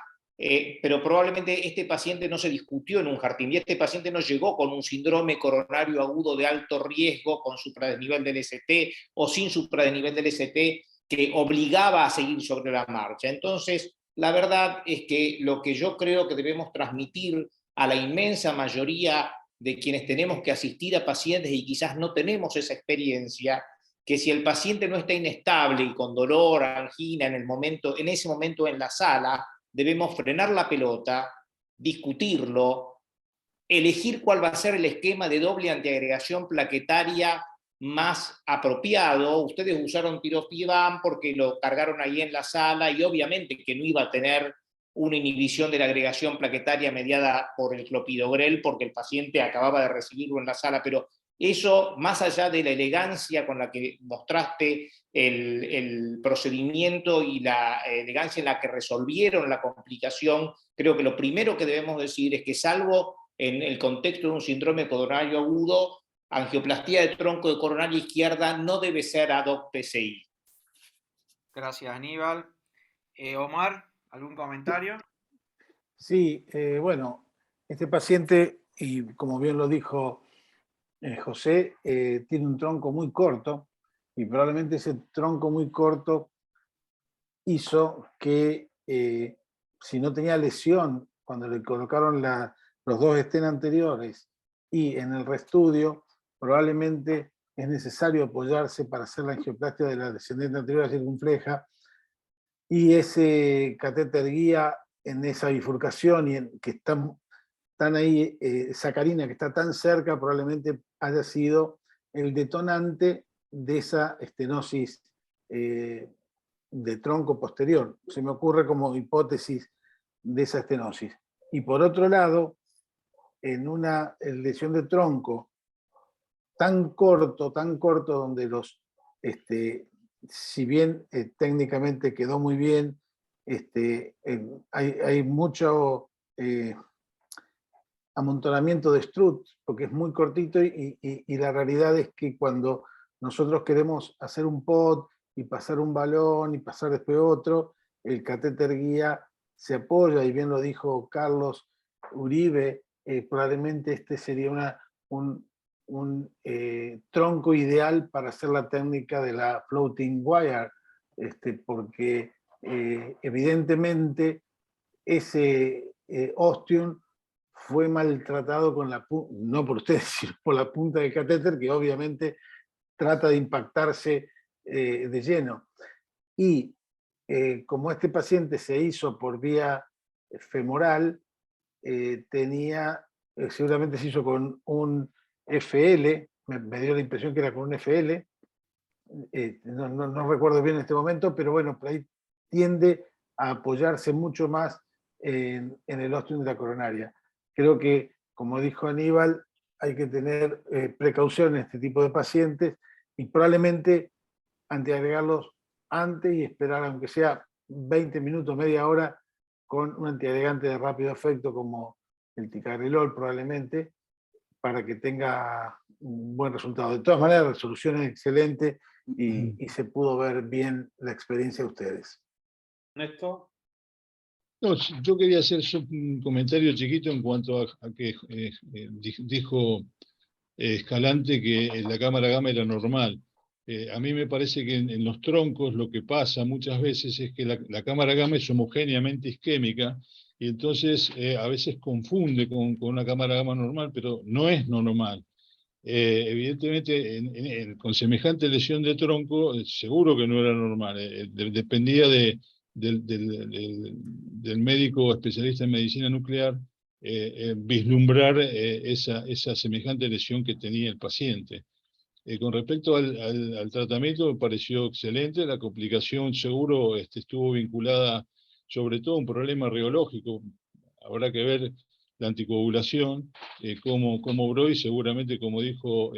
pero probablemente este paciente no se discutió en un jardín y este paciente no llegó con un síndrome coronario agudo de alto riesgo con supradesnivel del ST o sin supradesnivel del ST que obligaba a seguir sobre la marcha. Entonces, la verdad es que lo que yo creo que debemos transmitir a la inmensa mayoría de quienes tenemos que asistir a pacientes y quizás no tenemos esa experiencia, que si el paciente no está inestable y con dolor, angina en ese momento en la sala, debemos frenar la pelota, discutirlo, elegir cuál va a ser el esquema de doble antiagregación plaquetaria más apropiado. Ustedes usaron tirofiban porque lo cargaron ahí en la sala y obviamente que no iba a tener una inhibición de la agregación plaquetaria mediada por el clopidogrel porque el paciente acababa de recibirlo en la sala, pero eso, más allá de la elegancia con la que mostraste el procedimiento y la elegancia en la que resolvieron la complicación, creo que lo primero que debemos decir es que salvo en el contexto de un síndrome coronario agudo, angioplastía de tronco de coronaria izquierda no debe ser ad hoc PCI. Gracias, Aníbal. Omar, ¿algún comentario? Sí, bueno, este paciente, y como bien lo dijo José, tiene un tronco muy corto y probablemente ese tronco muy corto hizo que si no tenía lesión cuando le colocaron los dos estén anteriores y en el reestudio, probablemente es necesario apoyarse para hacer la angioplastia de la descendente anterior a la circunfleja y ese catéter guía en esa bifurcación y que están ahí, sacarina que está tan cerca, probablemente haya sido el detonante de esa estenosis de tronco posterior. Se me ocurre como hipótesis de esa estenosis. Y por otro lado, en una lesión de tronco tan corto, donde si bien técnicamente quedó muy bien, hay mucho amontonamiento de struts, porque es muy cortito y la realidad es que cuando nosotros queremos hacer un pot y pasar un balón y pasar después otro, el catéter guía se apoya, y bien lo dijo Carlos Uribe, probablemente este sería un tronco ideal para hacer la técnica de la floating wire, porque evidentemente ese ostium fue maltratado con no por ustedes, sino por la punta del catéter, que obviamente trata de impactarse de lleno. Y como este paciente se hizo por vía femoral, seguramente se hizo con un FL, me dio la impresión que era con un FL, no recuerdo bien en este momento, pero bueno, por ahí tiende a apoyarse mucho más en el ostium de la coronaria. Creo que, como dijo Aníbal, hay que tener precaución en este tipo de pacientes y probablemente antiagregarlos antes y esperar, aunque sea 20 minutos, media hora, con un antiagregante de rápido efecto como el ticagrelol probablemente, para que tenga un buen resultado. De todas maneras, la resolución es excelente y se pudo ver bien la experiencia de ustedes. Néstor. No, yo quería hacer un comentario chiquito en cuanto a que dijo Escalante que la cámara gamma era normal. A mí me parece que en los troncos lo que pasa muchas veces es que la cámara gamma es homogéneamente isquémica y entonces a veces confunde con una cámara gamma normal, pero no es normal. Evidentemente, con semejante lesión de tronco, seguro que no era normal. Dependía del médico especialista en medicina nuclear vislumbrar esa semejante lesión que tenía el paciente. Con respecto al tratamiento, me pareció excelente. La complicación seguro estuvo vinculada sobre todo a un problema rheológico. Habrá que ver la anticoagulación, cómo obró, y seguramente, como dijo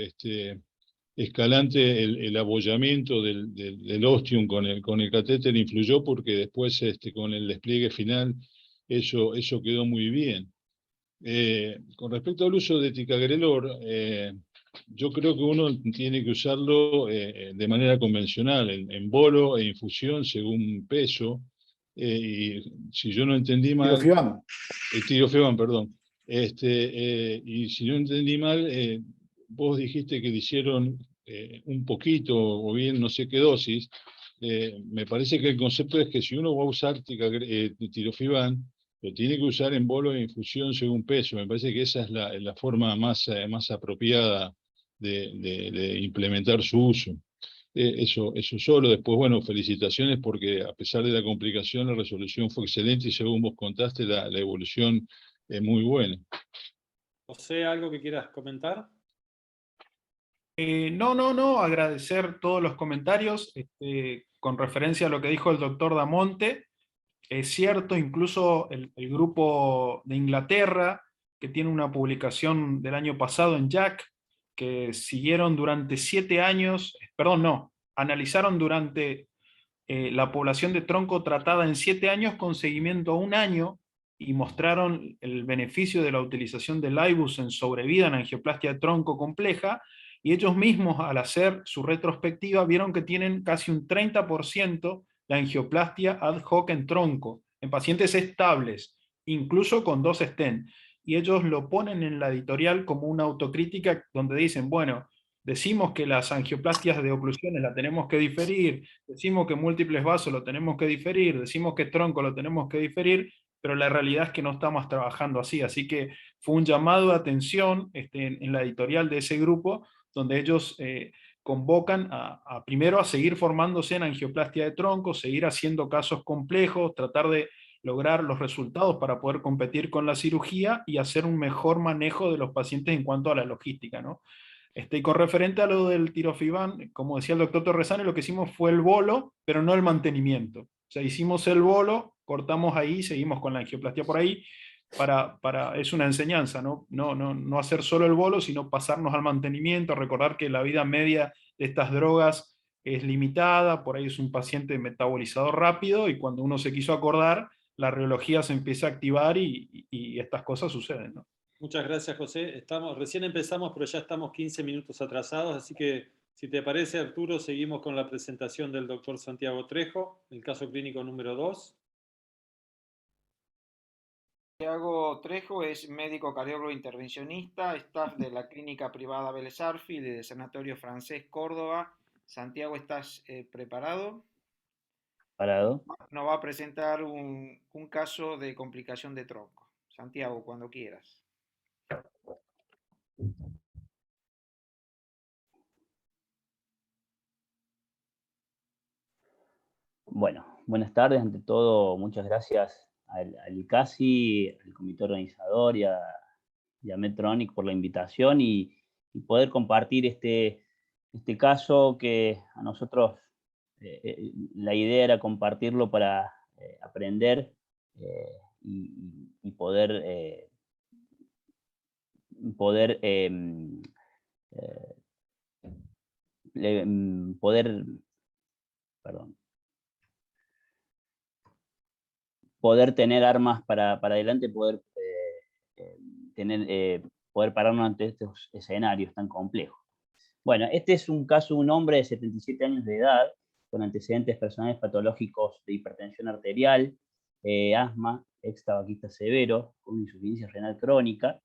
Escalante, el abollamiento del ostium con el catéter influyó, porque después con el despliegue final eso quedó muy bien. Con respecto al uso de ticagrelor, yo creo que uno tiene que usarlo de manera convencional, en bolo e infusión según peso. Y si yo no entendí mal, tirofiban, perdón. Y si no entendí mal, vos dijiste que le hicieron un poquito, o bien no sé qué dosis. Me parece que el concepto es que si uno va a usar tirofiban, lo tiene que usar en bolo de infusión según peso. Me parece que esa es la forma más apropiada de implementar su uso. Eso solo. Después, bueno, felicitaciones, porque a pesar de la complicación, la resolución fue excelente, y según vos contaste, la evolución es muy buena. José, ¿algo que quieras comentar? No, agradecer todos los comentarios con referencia a lo que dijo el doctor Damonte. Es cierto, incluso el grupo de Inglaterra, que tiene una publicación del año pasado en JACC, que siguieron durante 7 años, analizaron durante la población de tronco tratada en 7 años con seguimiento a 1 año, y mostraron el beneficio de la utilización del IBUS en sobrevida en angioplastia de tronco compleja, y ellos mismos, al hacer su retrospectiva, vieron que tienen casi un 30% de angioplastia ad hoc en tronco, en pacientes estables, incluso con 2 stent. Y ellos lo ponen en la editorial como una autocrítica, donde dicen, bueno, decimos que las angioplastias de oclusiones la tenemos que diferir, decimos que múltiples vasos lo tenemos que diferir, decimos que tronco lo tenemos que diferir, pero la realidad es que no estamos trabajando así. Así que fue un llamado de atención en la editorial de ese grupo, donde ellos convocan primero a seguir formándose en angioplastia de tronco, seguir haciendo casos complejos, tratar de lograr los resultados para poder competir con la cirugía y hacer un mejor manejo de los pacientes en cuanto a la logística, ¿no? Y con referente a lo del tirofiban, como decía el doctor Torresani, lo que hicimos fue el bolo, pero no el mantenimiento. O sea, hicimos el bolo, cortamos ahí, seguimos con la angioplastia por ahí, es una enseñanza, ¿no? No hacer solo el bolo, sino pasarnos al mantenimiento, recordar que la vida media de estas drogas es limitada, por ahí es un paciente metabolizador rápido, y cuando uno se quiso acordar, la rheología se empieza a activar y estas cosas suceden, ¿no? Muchas gracias, José. Recién empezamos, pero ya estamos 15 minutos atrasados, así que, si te parece, Arturo, seguimos con la presentación del doctor Santiago Trejo, el caso clínico número 2. Santiago Trejo es médico cardiólogo intervencionista, staff de la clínica privada Vélez Arfield y del Sanatorio Francés Córdoba. Santiago, ¿estás preparado? Parado. Nos va a presentar un caso de complicación de tronco. Santiago, cuando quieras. Bueno, buenas tardes. Ante todo, muchas gracias al ICASI, al comité organizador y a Medtronic por la invitación y poder compartir este caso, que a nosotros la idea era compartirlo para aprender y poder poder tener armas para adelante, poder pararnos ante estos escenarios tan complejos. Bueno, este es un caso de un hombre de 77 años de edad, con antecedentes personales patológicos de hipertensión arterial, asma, ex-tabaquista severo, con insuficiencia renal crónica,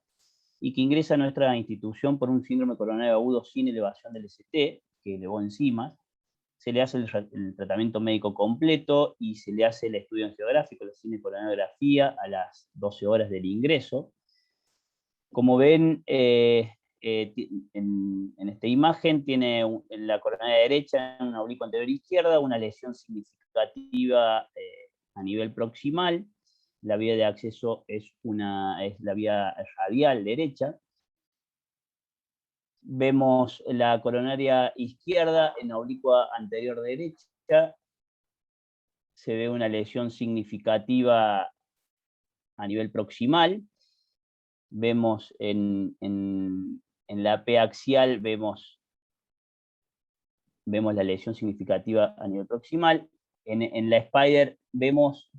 y que ingresa a nuestra institución por un síndrome coronario agudo sin elevación del ST, que elevó enzimas. Se le hace el tratamiento médico completo y se le hace el estudio angiográfico, la cinecoronariografía, a las 12 horas del ingreso. Como ven, en esta imagen tiene en la coronaria derecha, en un oblicuo anterior izquierda, una lesión significativa a nivel proximal. La vía de acceso es la vía radial derecha. Vemos la coronaria izquierda en oblicua anterior derecha. Se ve una lesión significativa a nivel proximal. Vemos en la P axial, vemos la lesión significativa a nivel proximal. En la Spider vemos,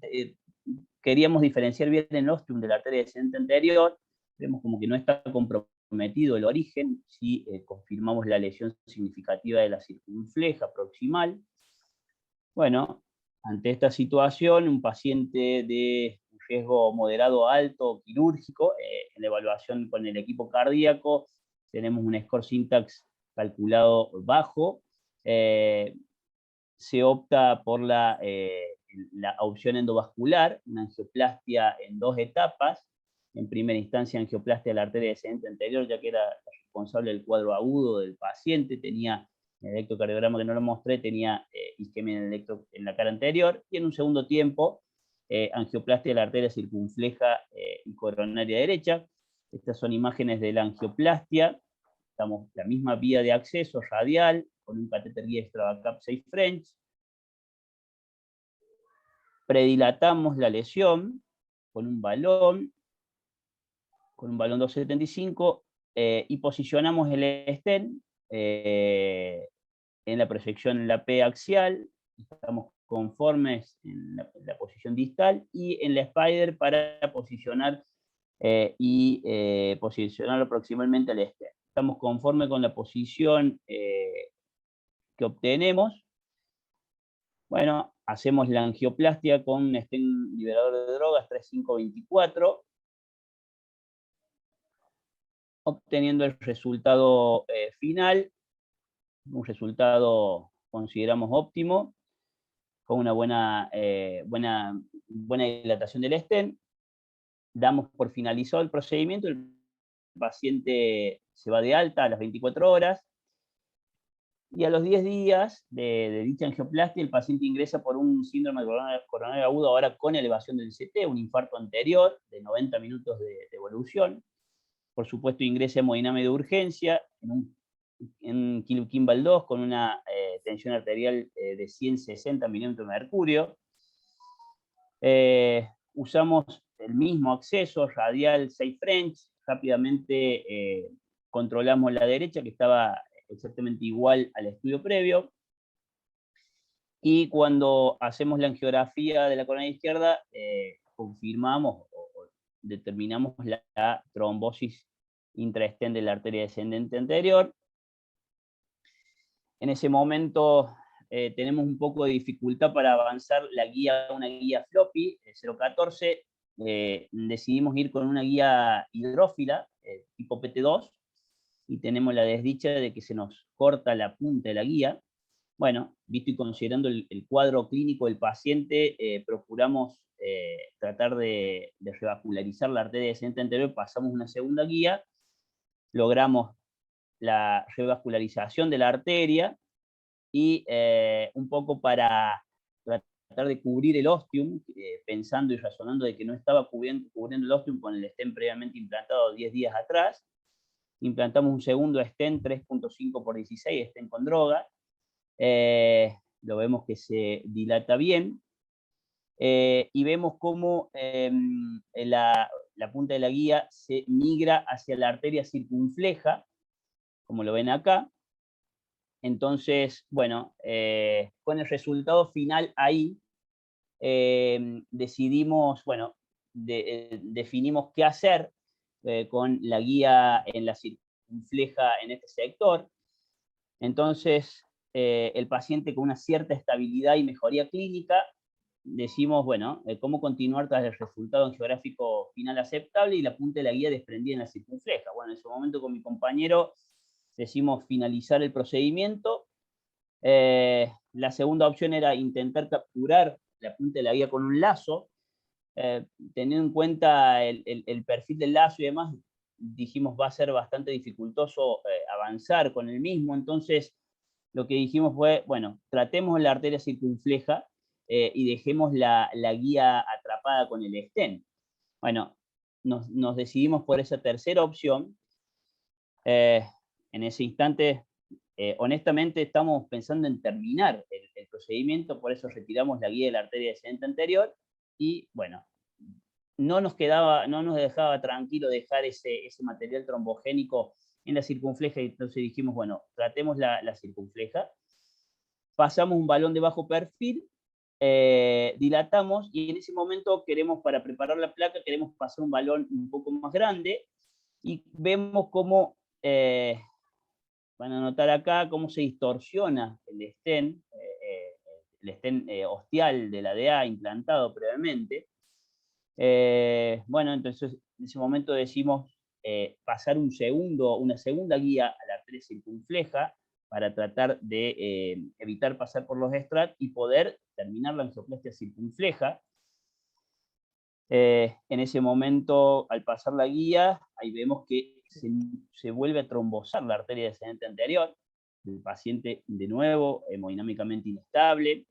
queríamos diferenciar bien el ostium de la arteria descendente anterior, vemos como que no está comprometido el origen, si confirmamos la lesión significativa de la circunfleja proximal. Bueno, ante esta situación, un paciente de riesgo moderado alto quirúrgico, en la evaluación con el equipo cardíaco, tenemos un score syntax calculado bajo, se opta por la opción endovascular, una angioplastia en 2 etapas. En primera instancia, angioplastia de la arteria descendente anterior, ya que era responsable del cuadro agudo del paciente, tenía en el electrocardiograma que no lo mostré, tenía isquemia en la cara anterior, y en un segundo tiempo, angioplastia de la arteria circunfleja y coronaria derecha. Estas son imágenes de la angioplastia. Estamos la misma vía de acceso radial, con un catéter guía extravascular 6 French. Predilatamos la lesión con un balón 275, y posicionamos el stent en la proyección en la P axial. Estamos conformes en la posición distal, y en la Spider para posicionar posicionarlo proximalmente al stent. Estamos conformes con la posición que obtenemos. Bueno, hacemos la angioplastia con un stent liberador de drogas 3524, obteniendo el resultado final, un resultado consideramos óptimo, con una buena dilatación del stent. Damos por finalizado el procedimiento, el paciente se va de alta a las 24 horas, y a los 10 días de dicha angioplastia, el paciente ingresa por un síndrome coronario agudo, ahora con elevación del CT, un infarto anterior de 90 minutos de evolución. Por supuesto, ingresa hemodinamia de urgencia en Kimball 2 con una tensión arterial de 160 milímetros de mercurio. Usamos el mismo acceso, radial 6 French. Rápidamente controlamos la derecha, que estaba exactamente igual al estudio previo. Y cuando hacemos la angiografía de la coronaria izquierda, confirmamos o determinamos la trombosis intraestent de la arteria descendente anterior. En ese momento tenemos un poco de dificultad para avanzar una guía floppy, 014. Decidimos ir con una guía hidrófila, tipo PT2, y tenemos la desdicha de que se nos corta la punta de la guía. Bueno, visto y considerando el cuadro clínico del paciente, procuramos tratar de revascularizar la arteria descendente anterior. Pasamos una segunda guía, logramos la revascularización de la arteria, y un poco para tratar de cubrir el ostium, pensando y razonando de que no estaba cubriendo el ostium con el stent previamente implantado 10 días atrás, implantamos un segundo stent 3.5x16, stent con droga. Lo vemos que se dilata bien, y vemos cómo la punta de la guía se migra hacia la arteria circunfleja, como lo ven acá. Entonces, bueno, con el resultado final ahí, decidimos, bueno, definimos qué hacer con la guía en la circunfleja en este sector. Entonces, el paciente con una cierta estabilidad y mejoría clínica, decimos, bueno, cómo continuar tras el resultado angiográfico final aceptable y la punta de la guía desprendida en la circunfleja. Bueno, en ese momento con mi compañero decimos finalizar el procedimiento. La segunda opción era intentar capturar la punta de la guía con un lazo, teniendo en cuenta el perfil del lazo y demás. dijimos va a ser bastante dificultoso avanzar con el mismo, entonces lo que dijimos fue, bueno, tratemos la arteria circunfleja y dejemos la guía atrapada con el stent. Bueno, nos decidimos por esa tercera opción. En ese instante, honestamente, estamos pensando en terminar el procedimiento, por eso retiramos la guía de la arteria descendente anterior y, bueno, no nos dejaba tranquilo dejar ese material trombogénico en la circunfleja, y entonces dijimos, bueno, tratemos la circunfleja. Pasamos un balón de bajo perfil, dilatamos, y en ese momento queremos, para preparar la placa, queremos pasar un balón un poco más grande, y vemos cómo, van a notar acá, cómo se distorsiona el stent ostial de la DA implantado previamente. Bueno, entonces en ese momento decimos pasar una segunda guía a la arteria circunfleja para tratar de evitar pasar por los strat y poder terminar la angioplastia circunfleja. En ese momento, al pasar la guía, ahí vemos que se vuelve a trombosar la arteria descendente anterior, el paciente de nuevo hemodinámicamente inestable.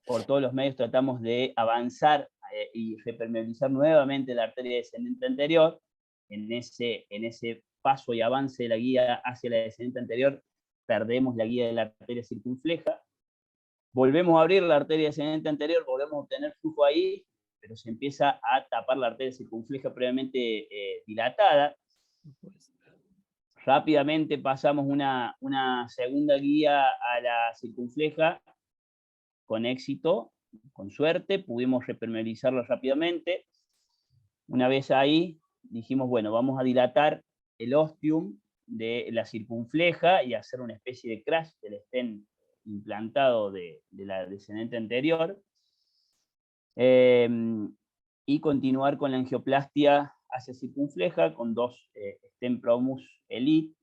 Por todos los medios tratamos de avanzar y repermeabilizar nuevamente la arteria descendente anterior. En ese paso y avance de la guía hacia la descendente anterior, perdemos la guía de la arteria circunfleja. Volvemos a abrir la arteria descendente anterior, volvemos a obtener flujo ahí, pero se empieza a tapar la arteria circunfleja previamente dilatada. Rápidamente pasamos una segunda guía a la circunfleja, con éxito, con suerte, pudimos repermeabilizarlo rápidamente. Una vez ahí, dijimos, bueno, vamos a dilatar el ostium de la circunfleja y hacer una especie de crash del stent implantado de la descendente anterior, y continuar con la angioplastia hacia circunfleja con 2 stent Promus Elite.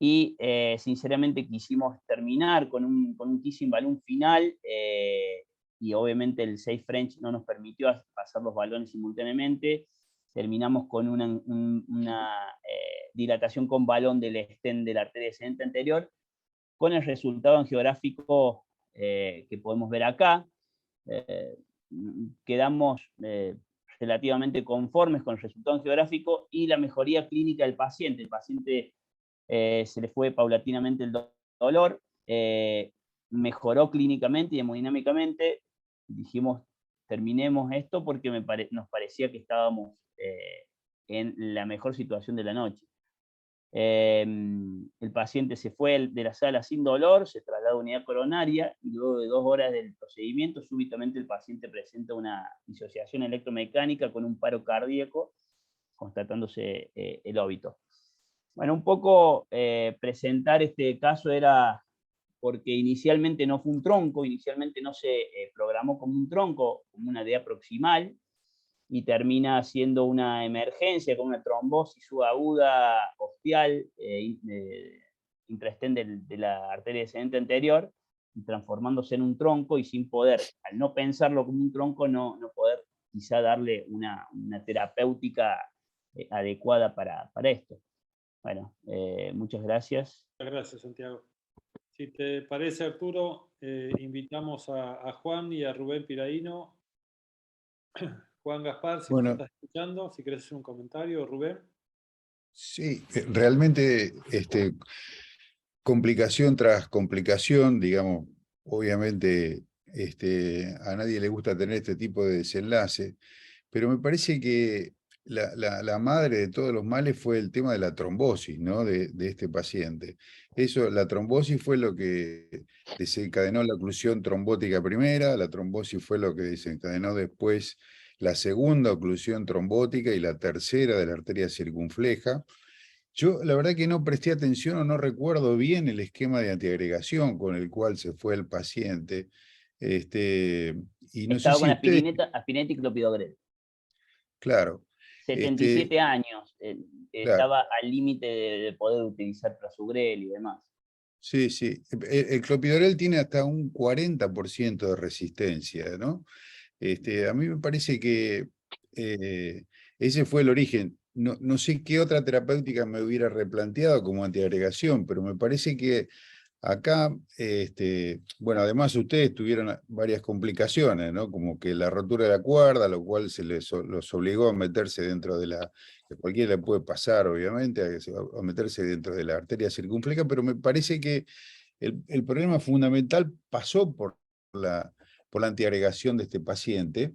Y sinceramente quisimos terminar con un kissing balloon final, y obviamente el Safe French no nos permitió pasar los balones simultáneamente. Terminamos con una dilatación con balón del stent de la arteria descendente anterior, con el resultado angiográfico que podemos ver acá. Quedamos relativamente conformes con el resultado angiográfico y la mejoría clínica del paciente. El paciente se le fue paulatinamente el dolor, mejoró clínicamente y hemodinámicamente. Dijimos, terminemos esto porque nos parecía que estábamos en la mejor situación de la noche. El paciente se fue de la sala sin dolor, se trasladó a unidad coronaria y luego de 2 horas del procedimiento, súbitamente el paciente presenta una disociación electromecánica con un paro cardíaco, constatándose el óbito. Bueno, un poco presentar este caso era porque inicialmente no fue un tronco, inicialmente no se programó como un tronco, como una DEA proximal, y termina siendo una emergencia con una trombosis subaguda ostial intrastent de la arteria descendente anterior, transformándose en un tronco y sin poder, al no pensarlo como un tronco, no poder quizá darle una terapéutica adecuada para esto. Bueno, muchas gracias. Muchas gracias, Santiago. Si te parece, Arturo, invitamos a Juan y a Rubén Piraíno. Juan Gaspar, si nos estás escuchando, si querés hacer un comentario, Rubén. Sí, realmente complicación tras complicación, digamos, obviamente a nadie le gusta tener este tipo de desenlace, pero me parece que la madre de todos los males fue el tema de la trombosis, ¿no? de este paciente. La trombosis fue lo que desencadenó la oclusión trombótica primera, la trombosis fue lo que desencadenó después la segunda oclusión trombótica y la tercera de la arteria circunfleja. Yo la verdad que no presté atención o no recuerdo bien el esquema de antiagregación con el cual se fue el paciente. Y no Estaba sé con si aspirina y clopidogrel. Claro. 77 años. Claro. Estaba al límite de poder utilizar prasugrel y demás. Sí, sí. El clopidogrel tiene hasta un 40% de resistencia, ¿no? A mí me parece que ese fue el origen. No sé qué otra terapéutica me hubiera replanteado como antiagregación, pero me parece que acá, bueno, además ustedes tuvieron varias complicaciones, ¿no? Como que la rotura de la cuerda, lo cual los obligó a meterse dentro de la, que cualquiera le puede pasar, obviamente, a meterse dentro de la arteria circunfleja, pero me parece que el problema fundamental pasó por la antiagregación de este paciente,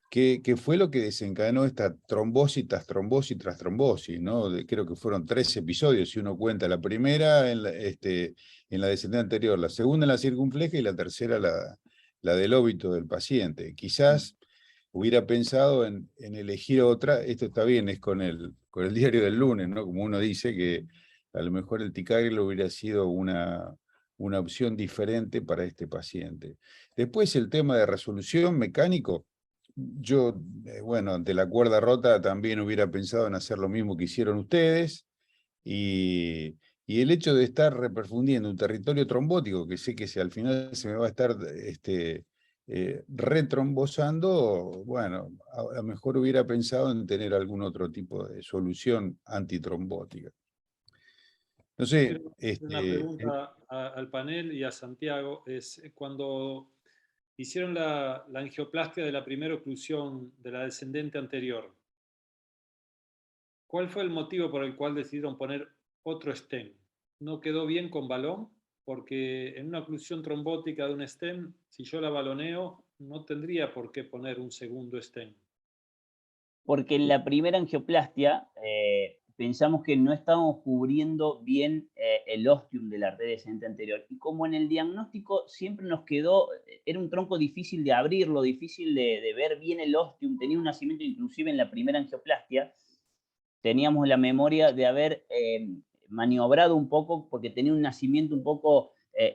que fue lo que desencadenó esta trombosis tras trombosis tras trombosis, ¿no? Creo que fueron 3 episodios, si uno cuenta la primera en la descendente anterior, la segunda en la circunfleja y la tercera la del óbito del paciente. Quizás hubiera pensado en elegir otra, esto está bien, es con el diario del lunes, ¿no? Como uno dice, que a lo mejor el ticagrelor hubiera sido una opción diferente para este paciente. Después el tema de resolución mecánico, yo, bueno, ante la cuerda rota también hubiera pensado en hacer lo mismo que hicieron ustedes, y el hecho de estar reperfundiendo un territorio trombótico, que sé que al final se me va a estar retrombosando, bueno, a lo mejor hubiera pensado en tener algún otro tipo de solución antitrombótica. No sé. Una pregunta al panel y a Santiago, es cuando hicieron la angioplastia de la primera oclusión de la descendente anterior, ¿cuál fue el motivo por el cual decidieron poner otro stent? ¿No quedó bien con balón? Porque en una oclusión trombótica de un stent, si yo la baloneo, no tendría por qué poner un segundo stent. Porque en la primera angioplastia pensamos que no estábamos cubriendo bien el ostium de la arteria descendente anterior. Y como en el diagnóstico siempre nos quedó, era un tronco difícil de abrirlo, difícil de ver bien el ostium, tenía un nacimiento inclusive en la primera angioplastia, teníamos la memoria de haber maniobrado un poco porque tenía un nacimiento un poco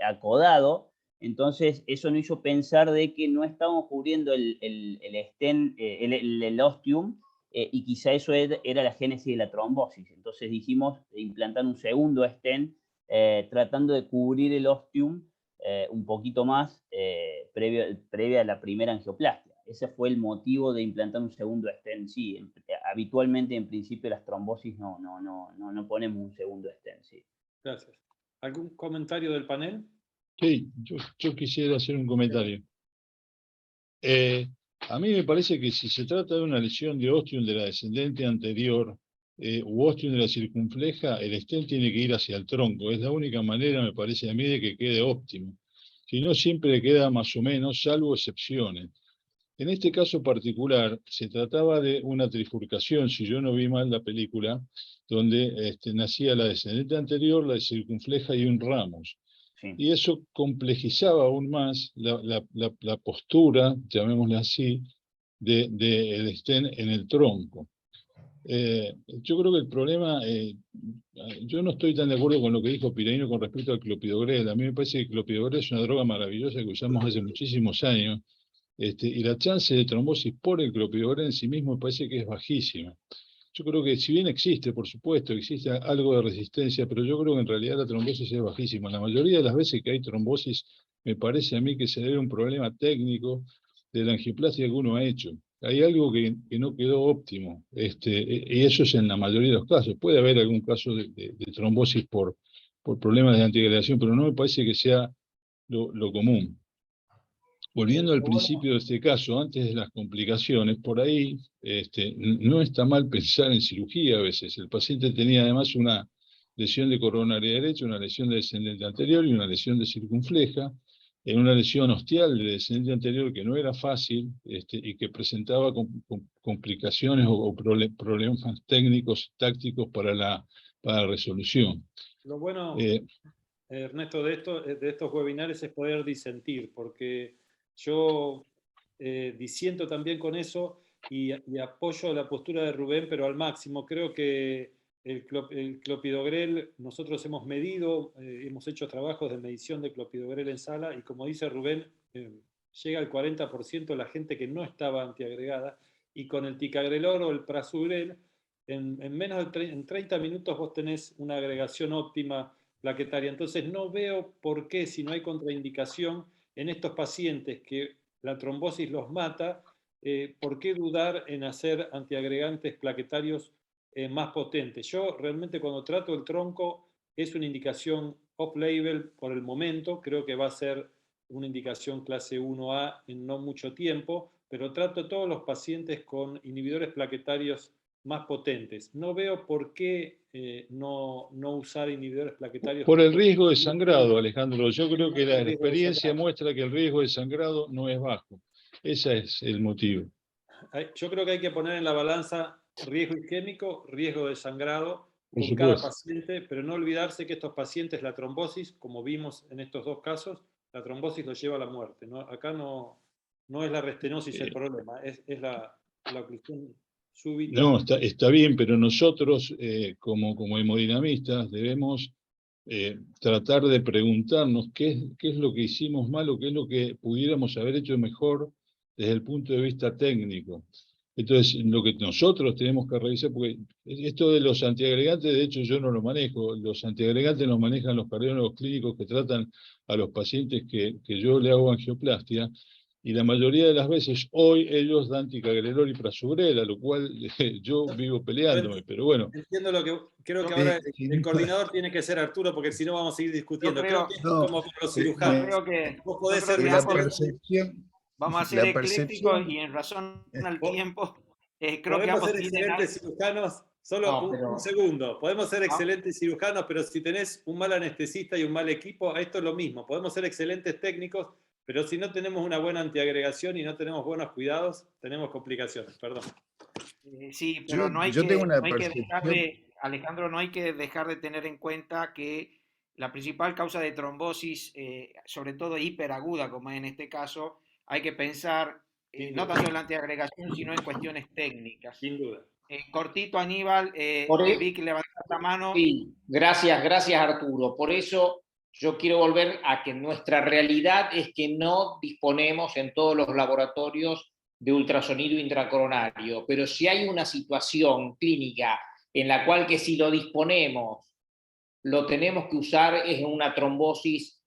acodado. Entonces, eso nos hizo pensar de que no estábamos cubriendo el stent, el ostium, y quizá eso era la génesis de la trombosis. Entonces dijimos implantar un segundo stent, tratando de cubrir el ostium un poquito más previa a la primera angioplastia. Ese fue el motivo de implantar un segundo stent. Sí, habitualmente, en principio, las trombosis no ponemos un segundo stent. Sí. Gracias. ¿Algún comentario del panel? Sí, yo quisiera hacer un comentario. A mí me parece que si se trata de una lesión de ostium de la descendente anterior u ostium de la circunfleja, el stent tiene que ir hacia el tronco. Es la única manera, me parece a mí, de que quede óptimo. Si no, siempre queda más o menos, salvo excepciones. En este caso particular, se trataba de una trifurcación, si yo no vi mal la película, donde nacía la descendente anterior, la circunfleja y un ramos. Sí. Y eso complejizaba aún más la postura, llamémosla así, del stent en el tronco. Yo creo que el problema, yo no estoy tan de acuerdo con lo que dijo Piraino con respecto al clopidogrel. A mí me parece que el clopidogrel es una droga maravillosa que usamos hace muchísimos años, y la chance de trombosis por el clopidogrel en sí mismo me parece que es bajísima. Yo creo que si bien existe, por supuesto, existe algo de resistencia, pero yo creo que en realidad la trombosis es bajísima. La mayoría de las veces que hay trombosis, me parece a mí que se debe a un problema técnico de la angioplastia que uno ha hecho. Hay algo que no quedó óptimo, y eso es en la mayoría de los casos. Puede haber algún caso de trombosis por problemas de antiagregación, pero no me parece que sea lo común. Volviendo al principio de este caso, antes de las complicaciones, por ahí no está mal pensar en cirugía a veces. El paciente tenía además una lesión de coronaria derecha, una lesión de descendente anterior y una lesión de circunfleja, en una lesión ostial de descendente anterior que no era fácil y que presentaba complicaciones o problemas técnicos, tácticos para la resolución. Lo bueno, Ernesto, de estos webinars es poder disentir, porque yo disiento también con eso y apoyo la postura de Rubén, pero al máximo. Creo que el clopidogrel, nosotros hemos medido, hemos hecho trabajos de medición de clopidogrel en sala, y como dice Rubén, llega al 40% de la gente que no estaba antiagregada, y con el ticagrelor o el prasugrel, en menos de 30 minutos vos tenés una agregación óptima plaquetaria. Entonces no veo por qué, si no hay contraindicación en estos pacientes que la trombosis los mata, ¿por qué dudar en hacer antiagregantes plaquetarios más potentes? Yo realmente cuando trato el tronco es una indicación off-label por el momento, creo que va a ser una indicación clase 1A en no mucho tiempo, pero trato a todos los pacientes con inhibidores plaquetarios más potentes. No veo por qué no usar inhibidores plaquetarios. Por el riesgo de sangrado, Alejandro. Yo creo que la experiencia muestra que el riesgo de sangrado no es bajo. Ese es el motivo. Yo creo que hay que poner en la balanza riesgo isquémico, riesgo de sangrado Por con cada supuesto. paciente, pero no olvidarse que estos pacientes, la trombosis, como vimos en estos dos casos, la trombosis los lleva a la muerte, ¿no? Acá no es la restenosis el problema, es la oclusión súbita. No, está bien, pero nosotros como hemodinamistas debemos tratar de preguntarnos qué es lo que hicimos mal o qué es lo que pudiéramos haber hecho mejor desde el punto de vista técnico. Entonces, lo que nosotros tenemos que revisar, porque esto de los antiagregantes, de hecho yo no lo manejo, los antiagregantes los manejan los cardiólogos clínicos que tratan a los pacientes que yo le hago angioplastia, y la mayoría de las veces hoy ellos dan ticagrelor y prasugrel, a lo cual yo vivo peleándome, pero bueno. Entiendo lo que creo que ahora el coordinador tiene que ser Arturo, porque si no vamos a seguir discutiendo. Creo que es como con los cirujanos. Vos podés ser la percepción, vamos a ser eclécticos y en razón al tiempo, creo que ambos ser excelentes cirujanos. Solo un segundo. Podemos ser excelentes cirujanos, pero si tenés un mal anestesista y un mal equipo, esto es lo mismo. Podemos ser excelentes técnicos, pero si no tenemos una buena antiagregación y no tenemos buenos cuidados, tenemos complicaciones. Perdón. Sí, pero no hay que dejar de, Alejandro, no hay que dejar de tener en cuenta que la principal causa de trombosis, sobre todo hiperaguda, como en este caso, hay que pensar no tanto en la antiagregación, sino en cuestiones técnicas. Sin duda. Cortito, Aníbal, vi que levantar la mano. Sí, gracias Arturo. Por eso yo quiero volver a que nuestra realidad es que no disponemos en todos los laboratorios de ultrasonido intracoronario, pero si hay una situación clínica en la cual que si lo disponemos, lo tenemos que usar es una trombosis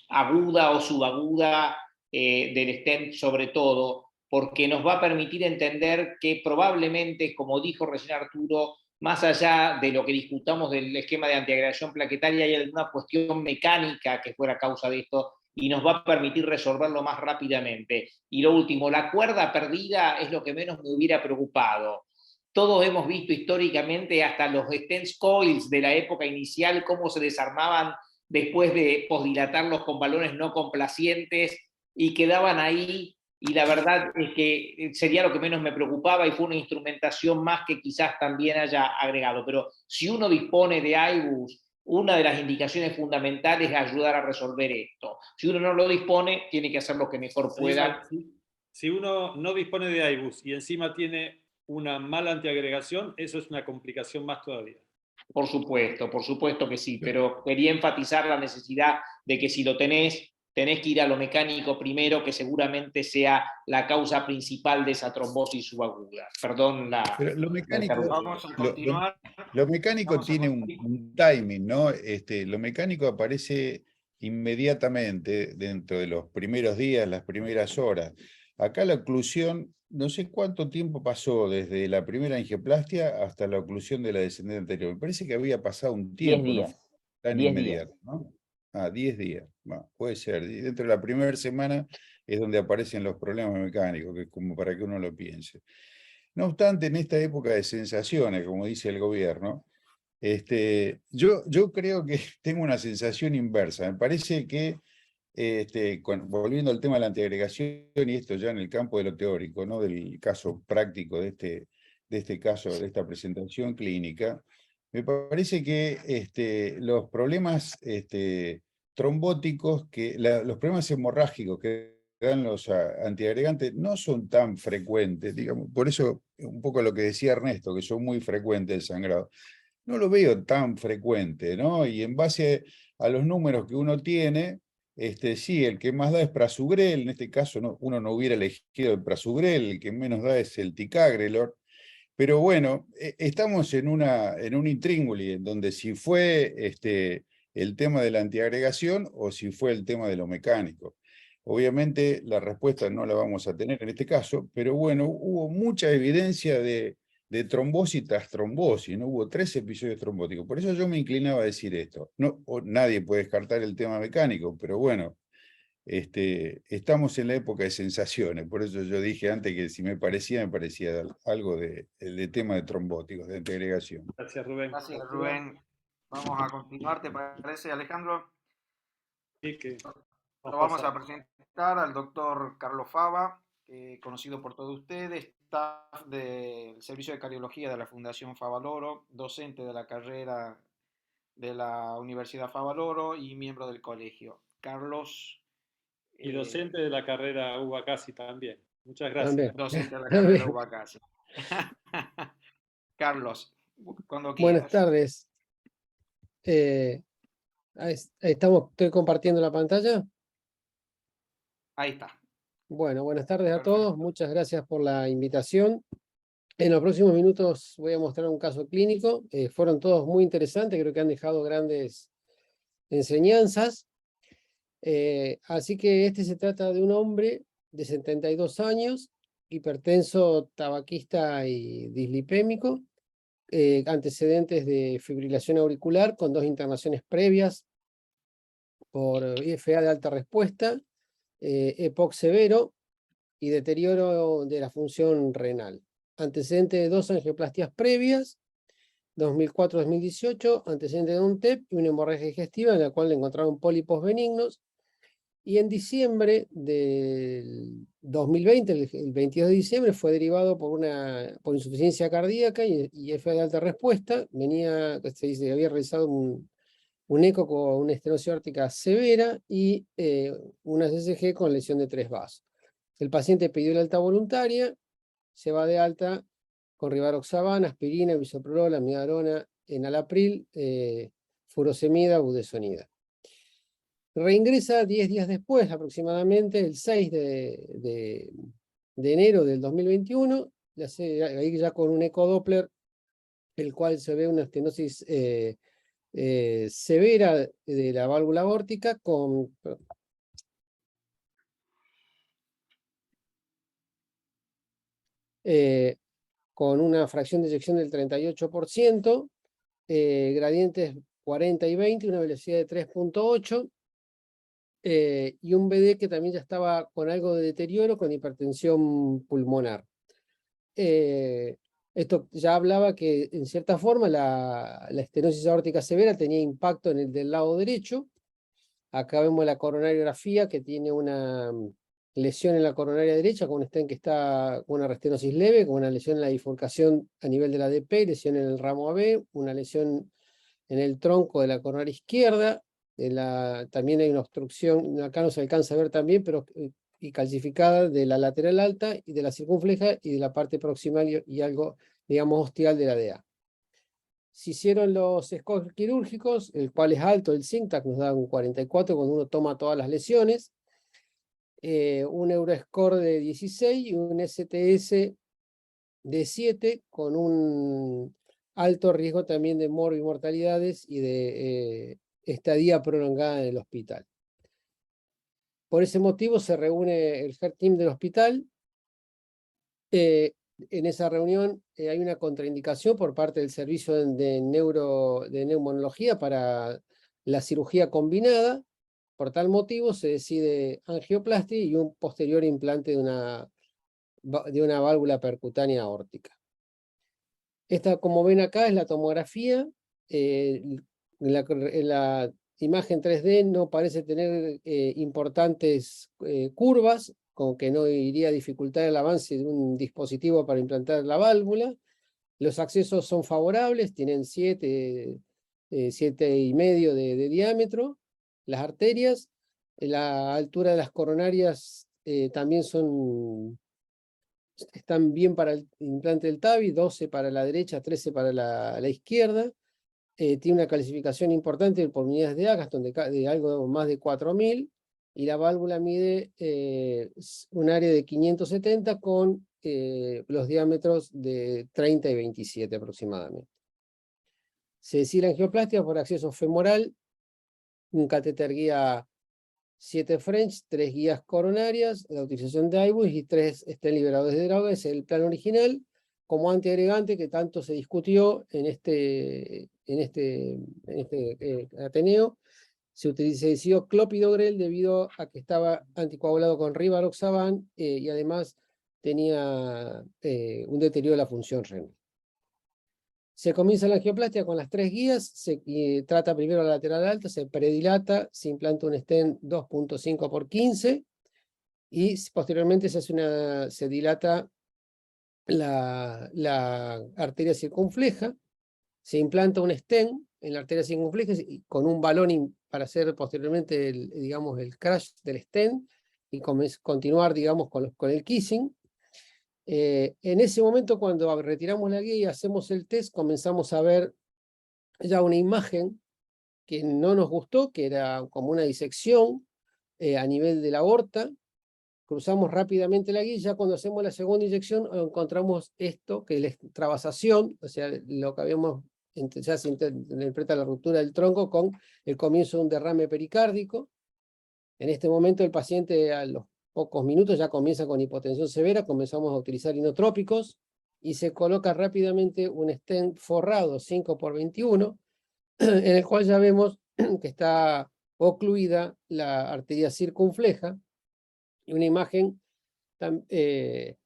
aguda o subaguda del stent sobre todo, porque nos va a permitir entender que probablemente, como dijo recién Arturo, más allá de lo que discutamos del esquema de antiagregación plaquetaria, hay alguna cuestión mecánica que fuera causa de esto y nos va a permitir resolverlo más rápidamente. Y lo último, la cuerda perdida es lo que menos me hubiera preocupado. Todos hemos visto históricamente hasta los stents coils de la época inicial, cómo se desarmaban después de posdilatarlos con balones no complacientes y quedaban ahí. Y la verdad es que sería lo que menos me preocupaba y fue una instrumentación más que quizás también haya agregado. Pero si uno dispone de IBUS, una de las indicaciones fundamentales es ayudar a resolver esto. Si uno no lo dispone, tiene que hacer lo que mejor pueda. Si uno no dispone de IBUS y encima tiene una mala antiagregación, eso es una complicación más todavía. Por supuesto que sí, pero quería enfatizar la necesidad de que si lo tenés que ir a lo mecánico primero, que seguramente sea la causa principal de esa trombosis subaguda. Perdón Pero lo mecánico, vamos a continuar. Lo mecánico tiene un timing, ¿no? Lo mecánico aparece inmediatamente dentro de los primeros días, las primeras horas. Acá la oclusión, no sé cuánto tiempo pasó desde la primera angioplastia hasta la oclusión de la descendente anterior. Me parece que había pasado un tiempo. 10 días. ¿no? Tan 10 inmediato, días. ¿no? 10 días. Bueno, puede ser. Dentro de la primera semana es donde aparecen los problemas mecánicos, que como para que uno lo piense. No obstante, en esta época de sensaciones, como dice el gobierno, yo creo que tengo una sensación inversa. Me parece que, volviendo al tema de la antiagregación, y esto ya en el campo de lo teórico, ¿no? Del caso práctico de este caso, de esta presentación clínica, me parece que los problemas trombóticos, los problemas hemorrágicos que dan los antiagregantes no son tan frecuentes, digamos, por eso un poco lo que decía Ernesto, que son muy frecuentes el sangrado. No lo veo tan frecuente, ¿no? Y en base a los números que uno tiene, sí, el que más da es prasugrel, en este caso uno no hubiera elegido el prasugrel, el que menos da es el ticagrelor, pero bueno, estamos en un intríngulis, en donde si fue el tema de la antiagregación o si fue el tema de lo mecánico. Obviamente la respuesta no la vamos a tener en este caso, pero bueno, hubo mucha evidencia de trombosis tras trombosis, ¿no? Hubo 3 episodios trombóticos. Por eso yo me inclinaba a decir esto. No, nadie puede descartar el tema mecánico, pero bueno, estamos en la época de sensaciones. Por eso yo dije antes que si me parecía algo de tema de trombóticos, de agregación. Gracias, Rubén. Gracias, Rubén. Vamos a continuar, ¿te parece, Alejandro? Sí, que Lo vamos a presentar al doctor Carlos Fava, conocido por todos ustedes, staff del Servicio de Cardiología de la Fundación Favaloro, docente de la carrera de la Universidad Favaloro y miembro del colegio. Carlos. Y docente de la carrera UBA-CASI también. Muchas gracias. También. Docente de la carrera UBA-CASI. Carlos, cuando quieras. Buenas tardes. Estoy compartiendo la pantalla. Ahí está. Bueno, buenas tardes a Perfecto. todos. Muchas gracias por la invitación. En los próximos minutos voy a mostrar un caso clínico. Fueron todos muy interesantes, creo que han dejado grandes enseñanzas. Así que se trata de un hombre de 72 años, hipertenso, tabaquista y dislipémico, antecedentes de fibrilación auricular con 2 internaciones previas por IFA de alta respuesta, EPOC severo y deterioro de la función renal. Antecedente de 2 angioplastias previas, 2004-2018, antecedente de un TEP y una hemorragia digestiva en la cual le encontraron pólipos benignos. Y en diciembre del 2020, el 22 de diciembre, fue derivado por insuficiencia cardíaca y IFA de alta respuesta. Había realizado un eco con una estenosis aórtica severa y una CCG con lesión de 3 vasos. El paciente pidió la alta voluntaria, se va de alta con rivaroxaban, aspirina, bisoprolol, amiodarona, enalapril, furosemida, budesonida. Reingresa 10 días después, aproximadamente el 6 de enero del 2021, ahí ya con un ecodoppler, el cual se ve una estenosis severa de la válvula aórtica con una fracción de eyección del 38%, gradientes 40 y 20, una velocidad de 3.8, y un BD que también ya estaba con algo de deterioro, con hipertensión pulmonar. Esto ya hablaba que, en cierta forma, la estenosis aórtica severa tenía impacto en el del lado derecho. Acá vemos la coronariografía, que tiene una lesión en la coronaria derecha, con un stent que está con una restenosis leve, con una lesión en la bifurcación a nivel de la DP, lesión en el ramo AB, una lesión en el tronco de la coronaria izquierda. También hay una obstrucción, acá no se alcanza a ver también, pero y calcificada de la lateral alta y de la circunfleja y de la parte proximal y algo, digamos, ostial de la DA. Se hicieron los scores quirúrgicos, el cual es alto, el SINTAC nos da un 44 cuando uno toma todas las lesiones, un Euroscore de 16 y un STS de 7 con un alto riesgo también de morbimortalidades y de estadía prolongada en el hospital. Por ese motivo se reúne el Heart Team del hospital. En esa reunión hay una contraindicación por parte del servicio de neumonología para la cirugía combinada. Por tal motivo se decide angioplastia y un posterior implante de una válvula percutánea aórtica. Esta, como ven acá, es la tomografía. En la imagen 3D no parece tener importantes curvas, con que no iría a dificultar el avance de un dispositivo para implantar la válvula. Los accesos son favorables, tienen 7,5 de diámetro. Las arterias, la altura de las coronarias también están bien para el implante del TAVI, 12 para la derecha, 13 para la izquierda. Tiene una calificación importante por unidades de Agaston de algo más de 4000, y la válvula mide un área de 570 con los diámetros de 30 y 27 aproximadamente. Se decide la angioplastia por acceso femoral, un catéter guía 7 French, 3 guías coronarias, la utilización de IBUS y 3 estén liberadores de droga. Es el plan original, como antiagregante que tanto se discutió en este Ateneo. Se decidió clopidogrel debido a que estaba anticoagulado con rivaroxaban y además tenía un deterioro de la función renal. Se comienza la angioplastia con las 3 guías, se trata primero la lateral alta, se predilata, se implanta un stent 2.5 por 15 y posteriormente se dilata la arteria circunfleja, se implanta un stent en la arteria circunfleja con un balón para hacer posteriormente el crash del stent y continuar con el kissing. En ese momento, cuando retiramos la guía y hacemos el test, comenzamos a ver ya una imagen que no nos gustó, que era como una disección a nivel de la aorta. Cruzamos rápidamente la guía y ya cuando hacemos la segunda inyección encontramos esto, que es la extravasación, o sea, lo que habíamos, ya se interpreta la ruptura del tronco con el comienzo de un derrame pericárdico. En este momento el paciente a los pocos minutos ya comienza con hipotensión severa, comenzamos a utilizar inotrópicos y se coloca rápidamente un stent forrado 5x21, en el cual ya vemos que está ocluida la arteria circunfleja y una imagen en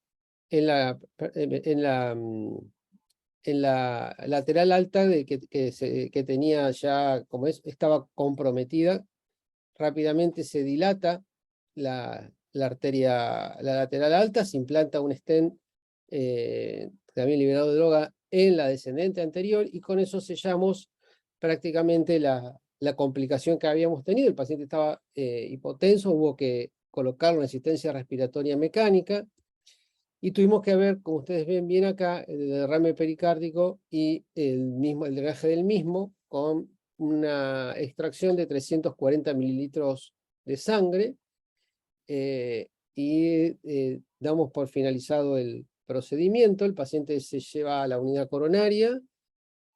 la lateral alta que tenía ya, estaba comprometida. Rápidamente se dilata la lateral alta, se implanta un stent también liberado de droga en la descendente anterior y con eso sellamos prácticamente la complicación que habíamos tenido. El paciente estaba hipotenso, hubo que colocarlo en asistencia respiratoria mecánica y tuvimos que ver, como ustedes ven bien acá, el derrame pericárdico y el drenaje del mismo con una extracción de 340 mililitros de sangre damos por finalizado el procedimiento. El paciente se lleva a la unidad coronaria,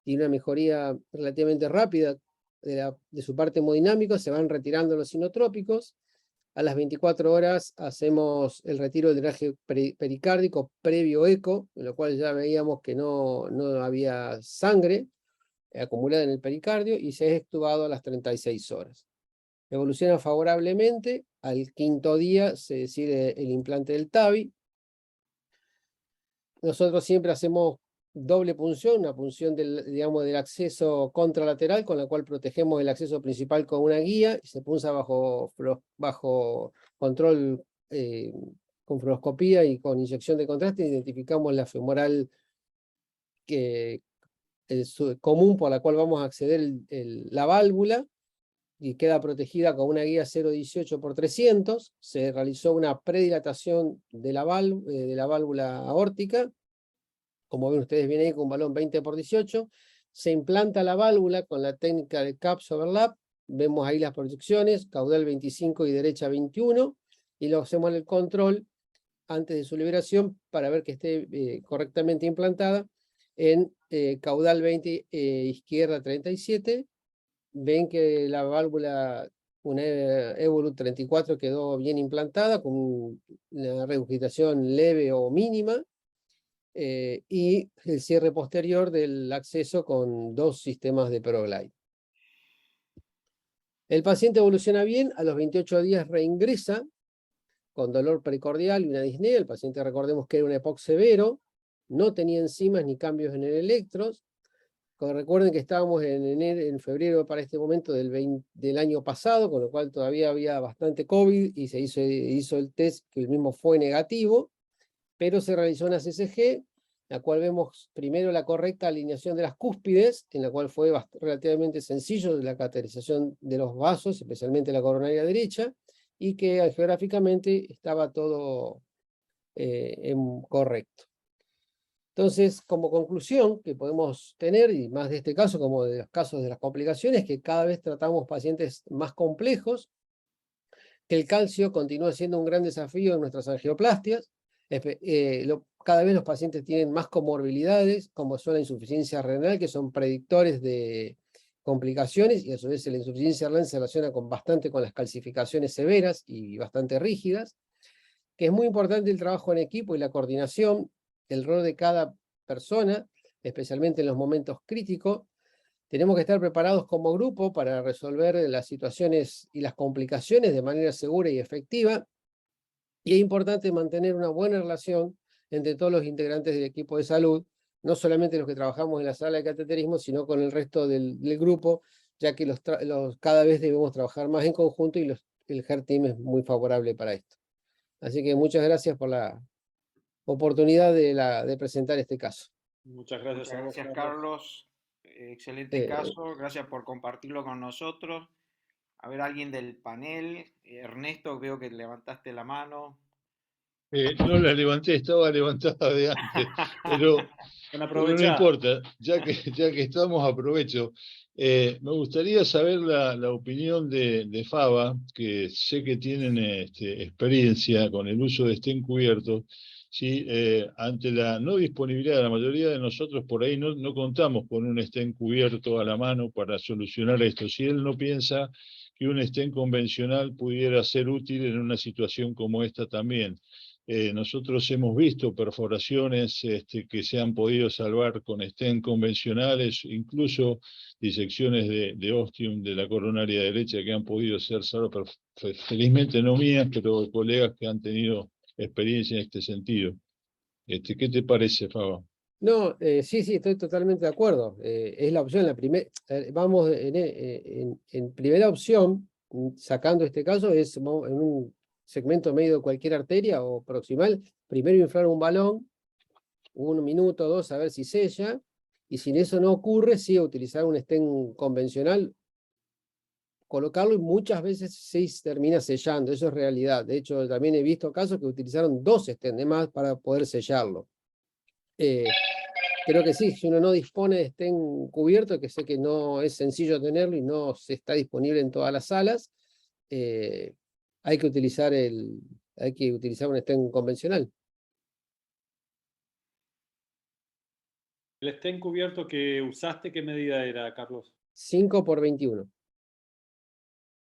tiene una mejoría relativamente rápida de su parte hemodinámica, se van retirando los inotrópicos. A las 24 horas hacemos el retiro del drenaje pericárdico previo eco, en lo cual ya veíamos que no había sangre acumulada en el pericardio y se es extubado a las 36 horas. Evoluciona favorablemente, al 5.º día se decide el implante del TAVI. Nosotros siempre hacemos doble punción, una punción del acceso contralateral, con la cual protegemos el acceso principal con una guía, y se punza bajo control con fluoroscopía y con inyección de contraste, identificamos la femoral común por la cual vamos a acceder la válvula, y queda protegida con una guía 0.18x300, se realizó una predilatación de la válvula aórtica, como ven ustedes bien ahí con un balón 20x18, se implanta la válvula con la técnica de CAPS overlap, vemos ahí las proyecciones, caudal 25 y derecha 21, y lo hacemos en el control antes de su liberación para ver que esté correctamente implantada en caudal 20, izquierda 37, ven que la válvula, una Evolut 34 quedó bien implantada, con una regurgitación leve o mínima, y el cierre posterior del acceso con 2 sistemas de ProGlide. El paciente evoluciona bien, a los 28 días reingresa con dolor precordial y una disnea. El paciente, recordemos que era un EPOC severo, no tenía enzimas ni cambios en el electros. Recuerden que estábamos en febrero para este momento del año pasado, con lo cual todavía había bastante COVID y se hizo el test, que el mismo fue negativo, pero se realizó una CCG, la cual vemos primero la correcta alineación de las cúspides, en la cual fue relativamente sencillo la cateterización de los vasos, especialmente la coronaria derecha, y que geográficamente estaba todo correcto. Entonces, como conclusión que podemos tener, y más de este caso como de los casos de las complicaciones, que cada vez tratamos pacientes más complejos, que el calcio continúa siendo un gran desafío en nuestras angioplastias. Cada vez los pacientes tienen más comorbilidades, como son la insuficiencia renal, que son predictores de complicaciones, y a su vez la insuficiencia renal se relaciona bastante con las calcificaciones severas y bastante rígidas, que es muy importante el trabajo en equipo y la coordinación, el rol de cada persona, especialmente en los momentos críticos. Tenemos que estar preparados como grupo para resolver las situaciones y las complicaciones de manera segura y efectiva, y es importante mantener una buena relación entre todos los integrantes del equipo de salud, no solamente los que trabajamos en la sala de cateterismo, sino con el resto del grupo, ya que cada vez debemos trabajar más en conjunto y el Heart Team es muy favorable para esto. Así que muchas gracias por la oportunidad de presentar este caso. Muchas gracias a vos, Gracias, Carlos. Excelente caso. Gracias por compartirlo con nosotros. A ver, alguien del panel. Ernesto, veo que levantaste la mano. No la levanté, estaba levantada de antes, pero no importa, ya que estamos, aprovecho. Me gustaría saber la opinión de Faba, que sé que tienen experiencia con el uso de stent cubierto. ¿Sí? Ante la no disponibilidad, la mayoría de nosotros por ahí no contamos con un stent cubierto a la mano para solucionar esto. Si él no piensa que un stent convencional pudiera ser útil en una situación como esta también. Nosotros hemos visto perforaciones que se han podido salvar con stent convencionales, incluso disecciones de ostium de la coronaria derecha que han podido ser salvadas, felizmente no mías, pero de colegas que han tenido experiencia en este sentido. ¿Qué te parece, Faba? No, sí, estoy totalmente de acuerdo. Es la opción, vamos en primera opción, sacando este caso, es en un segmento medio de cualquier arteria o proximal, primero inflar un balón, 1 minuto, 2, a ver si sella, y si eso no ocurre, sí, utilizar un stent convencional, colocarlo y muchas veces sí termina sellando, eso es realidad. De hecho, también he visto casos que utilizaron 2 stents de más para poder sellarlo. Creo que sí, si uno no dispone de stent cubierto, que sé que no es sencillo tenerlo y no se está disponible en todas las salas, hay que utilizar un stent convencional. ¿El stent cubierto que usaste, qué medida era, Carlos? 5x21.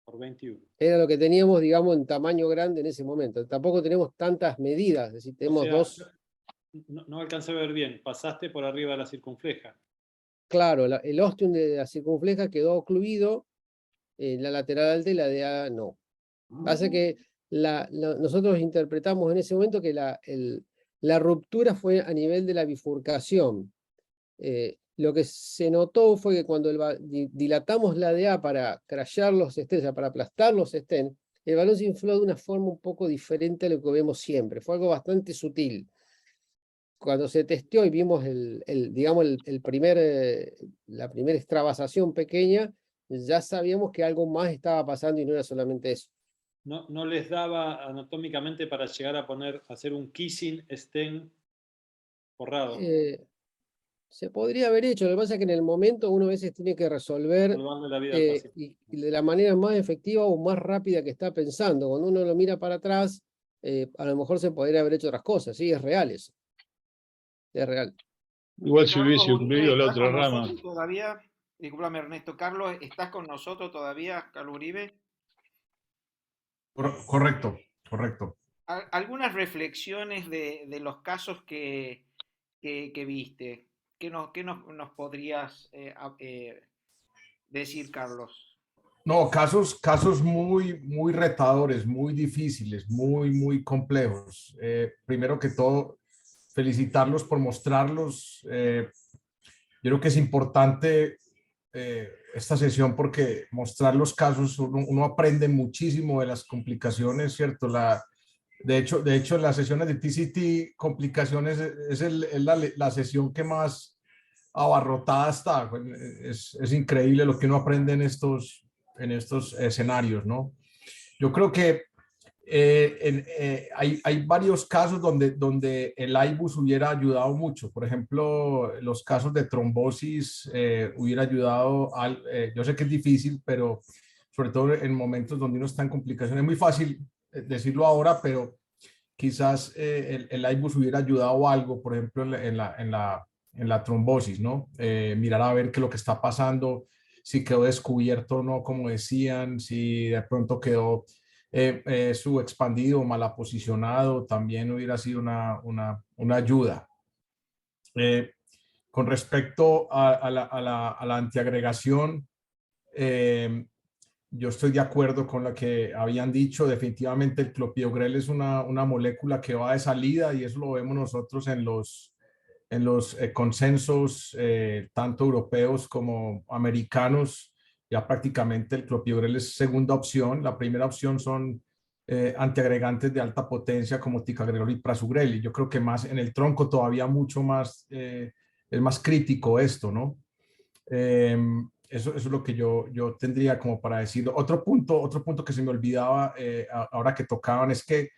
Por 21. Era lo que teníamos, digamos, en tamaño grande en ese momento. Tampoco tenemos tantas medidas, es decir, tenemos dos. No alcancé a ver bien, pasaste por arriba de la circunfleja. Claro, el ostium de la circunfleja quedó ocluido, la lateral alta y la DA no. Pasa que nosotros interpretamos en ese momento que la ruptura fue a nivel de la bifurcación. Lo que se notó fue que cuando dilatamos la DA para crashear los stents, para aplastar los stents, el balón se infló de una forma un poco diferente a lo que vemos siempre. Fue algo bastante sutil. Cuando se testeó y vimos la primera extravasación pequeña, ya sabíamos que algo más estaba pasando y no era solamente eso. No les daba anatómicamente para llegar a hacer un kissing stent forrado. Se podría haber hecho, lo que pasa es que en el momento uno a veces tiene que resolver La vida al paciente. y de la manera más efectiva o más rápida que está pensando. Cuando uno lo mira para atrás, a lo mejor se podría haber hecho otras cosas, sí, es real eso. Es real. Igual si hubiese ocurrido la otra rama. Todavía, discúlpame Ernesto, Carlos, ¿estás con nosotros todavía, Carlos Uribe? Correcto. Algunas reflexiones de los casos que viste. ¿Qué nos podrías decir, Carlos? No, casos muy retadores, muy difíciles, muy complejos. Primero que todo, felicitarlos por mostrarlos. Yo creo que es importante esta sesión porque mostrar los casos, uno aprende muchísimo de las complicaciones, ¿cierto? De hecho, las sesiones de TCT complicaciones es la sesión que más abarrotada está. Es increíble lo que uno aprende en estos escenarios, ¿no? Yo creo que hay varios casos donde el IBUS hubiera ayudado mucho. Por ejemplo, los casos de trombosis hubiera ayudado. Yo sé que es difícil, pero sobre todo en momentos donde uno está en complicaciones. Es muy fácil decirlo ahora, pero quizás el IBUS hubiera ayudado algo, por ejemplo, en la trombosis, ¿no? Mirar a ver qué es lo que está pasando. si quedó descubierto o no, como decían, si de pronto quedó subexpandido, malaposicionado, también hubiera sido una ayuda. Con respecto a la antiagregación, yo estoy de acuerdo con lo que habían dicho. Definitivamente el clopidogrel es una molécula que va de salida, y eso lo vemos nosotros en los consensos tanto europeos como americanos. Ya prácticamente el clopidogrel es segunda opción. La primera opción son antiagregantes de alta potencia como ticagrelor y prasugrel. Y yo creo que más en el tronco todavía mucho más, es más crítico esto, ¿no? Eso es lo que yo tendría como para decir. Otro punto que se me olvidaba ahora que tocaban es que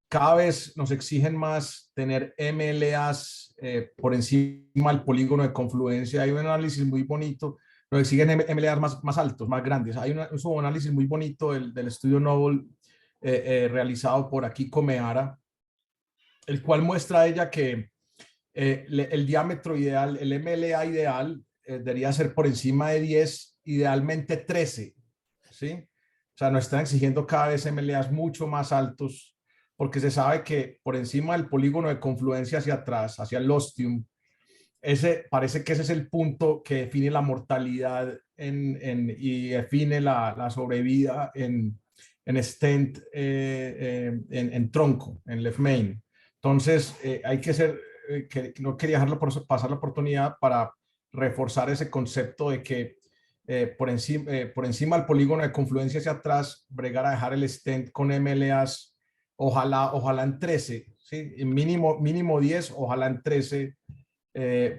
cada vez nos exigen más tener MLAs por encima del polígono de confluencia. Hay un análisis muy bonito, nos exigen MLAs más altos, más grandes. Hay un análisis muy bonito del estudio Noble realizado por Akiko Mehara, el cual muestra ella que el diámetro ideal, el MLA ideal, debería ser por encima de 10, idealmente 13, ¿sí? O sea, nos están exigiendo cada vez MLAs mucho más altos, porque se sabe que por encima del polígono de confluencia hacia atrás, hacia el ostium, parece que ese es el punto que define la mortalidad y define la sobrevida en stent, en tronco, en left main. Entonces, hay que ser, no quería pasar la oportunidad para reforzar ese concepto de que por encima del polígono de confluencia hacia atrás, bregar a dejar el stent con MLAs, ojalá en 13, ¿sí? Mínimo 10, ojalá en 13,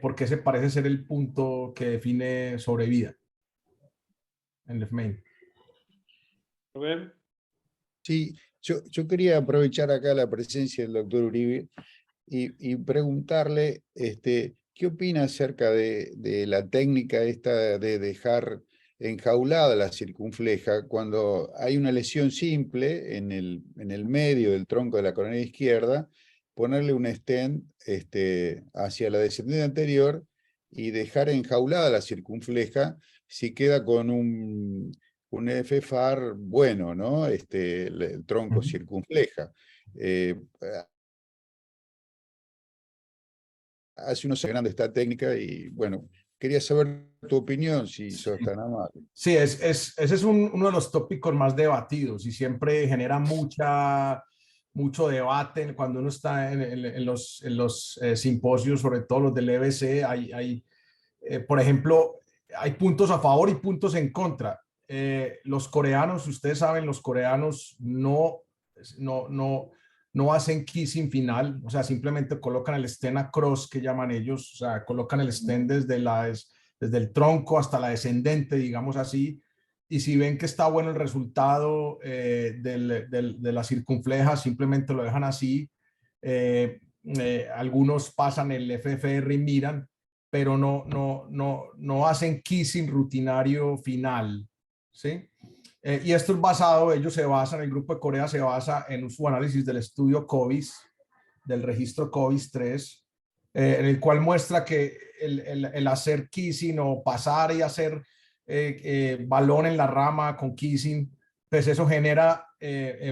porque ese parece ser el punto que define sobrevida en left main. Rubén. Sí, yo quería aprovechar acá la presencia del doctor Uribe y preguntarle qué opina acerca de la técnica esta de dejar enjaulada la circunfleja cuando hay una lesión simple en el medio del tronco de la coronaria izquierda, ponerle un stent hacia la descendente anterior y dejar enjaulada la circunfleja si queda con un FFAR bueno, ¿no? El tronco circunfleja. Hace unos años grande esta técnica y, bueno, quería saber tu opinión, si sos tan amable. Sí, ese es uno de los tópicos más debatidos y siempre genera mucho debate cuando uno está en los simposios, sobre todo los del EBC. Por ejemplo, hay puntos a favor y puntos en contra. Los coreanos, ustedes saben, los coreanos no hacen kissing final, o sea, simplemente colocan el stent across, que llaman ellos, o sea, colocan el stent desde el tronco hasta la descendente, digamos así, y si ven que está bueno el resultado de la circunfleja, simplemente lo dejan así. Algunos pasan el FFR y miran, pero no hacen kissing rutinario final, ¿sí? Y esto es basado, el grupo de Corea se basa en su análisis del estudio COBIS, del registro COBIS 3, en el cual muestra que el hacer kissing o pasar y hacer balón en la rama con kissing, pues eso genera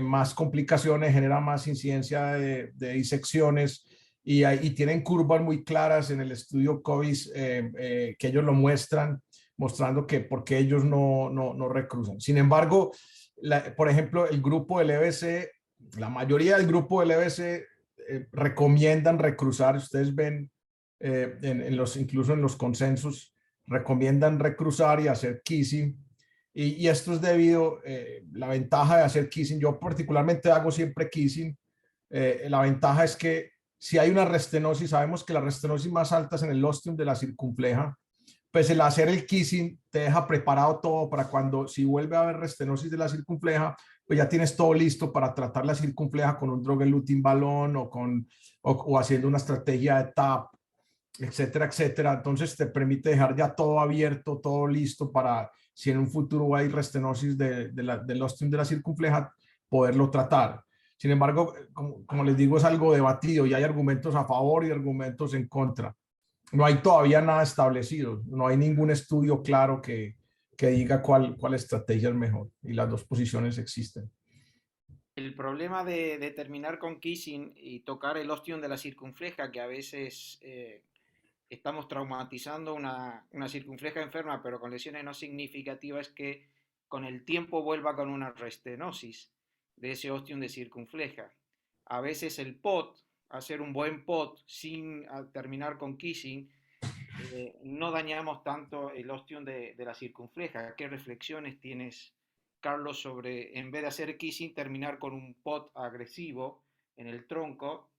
más complicaciones, genera más incidencia de disecciones, y tienen curvas muy claras en el estudio COBIS que ellos lo muestran, mostrando que porque ellos no recruzan. Sin embargo, por ejemplo, el grupo del EBC, la mayoría del grupo del EBC recomiendan recruzar. Ustedes ven incluso en los consensos, recomiendan recruzar y hacer kissing. Y esto es debido, la ventaja de hacer kissing, yo particularmente hago siempre kissing. La ventaja es que si hay una restenosis, sabemos que la restenosis más alta es en el ostium de la circunfleja, pues el hacer el kissing te deja preparado todo para cuando, si vuelve a haber restenosis de la circunfleja, pues ya tienes todo listo para tratar la circunfleja con un drogelutin balón o haciendo una estrategia de TAP, etcétera, etcétera. Entonces te permite dejar ya todo abierto, todo listo para, si en un futuro hay restenosis del ostium de la circunfleja, poderlo tratar. Sin embargo, como les digo, es algo debatido y hay argumentos a favor y argumentos en contra. No hay todavía nada establecido, no hay ningún estudio claro que que diga cuál estrategia es mejor, y las dos posiciones existen. El problema de terminar con kissing y tocar el ostium de la circunfleja, que a veces estamos traumatizando una circunfleja enferma, pero con lesiones no significativas, es que con el tiempo vuelva con una restenosis de ese ostium de circunfleja. A veces el POT, hacer un buen POT sin terminar con kissing, no dañamos tanto el ostium de la circunfleja. ¿Qué reflexiones tienes, Carlos, sobre, en vez de hacer kissing, terminar con un POT agresivo en el tronco,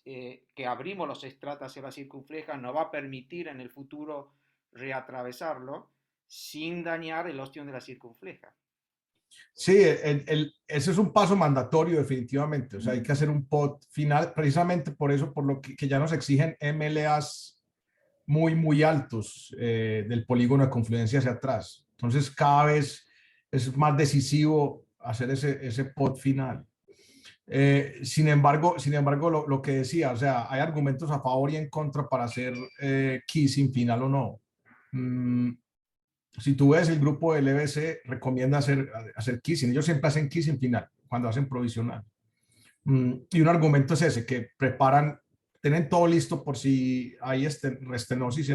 que abrimos los estratos hacia la circunfleja, nos va a permitir en el futuro reatravesarlo sin dañar el ostium de la circunfleja? Sí, ese es un paso mandatorio definitivamente. O sea, hay que hacer un POT final, precisamente por eso, por lo que ya nos exigen MLAs muy altos del polígono de confluencia hacia atrás. Entonces, cada vez es más decisivo hacer ese POT final. Sin embargo, lo que decía, o sea, hay argumentos a favor y en contra para hacer kissing final o no. Si tú ves el grupo del EBC, recomienda hacer kissing. Ellos siempre hacen kissing final cuando hacen provisional. Y un argumento es ese, que tienen todo listo por si hay restenosis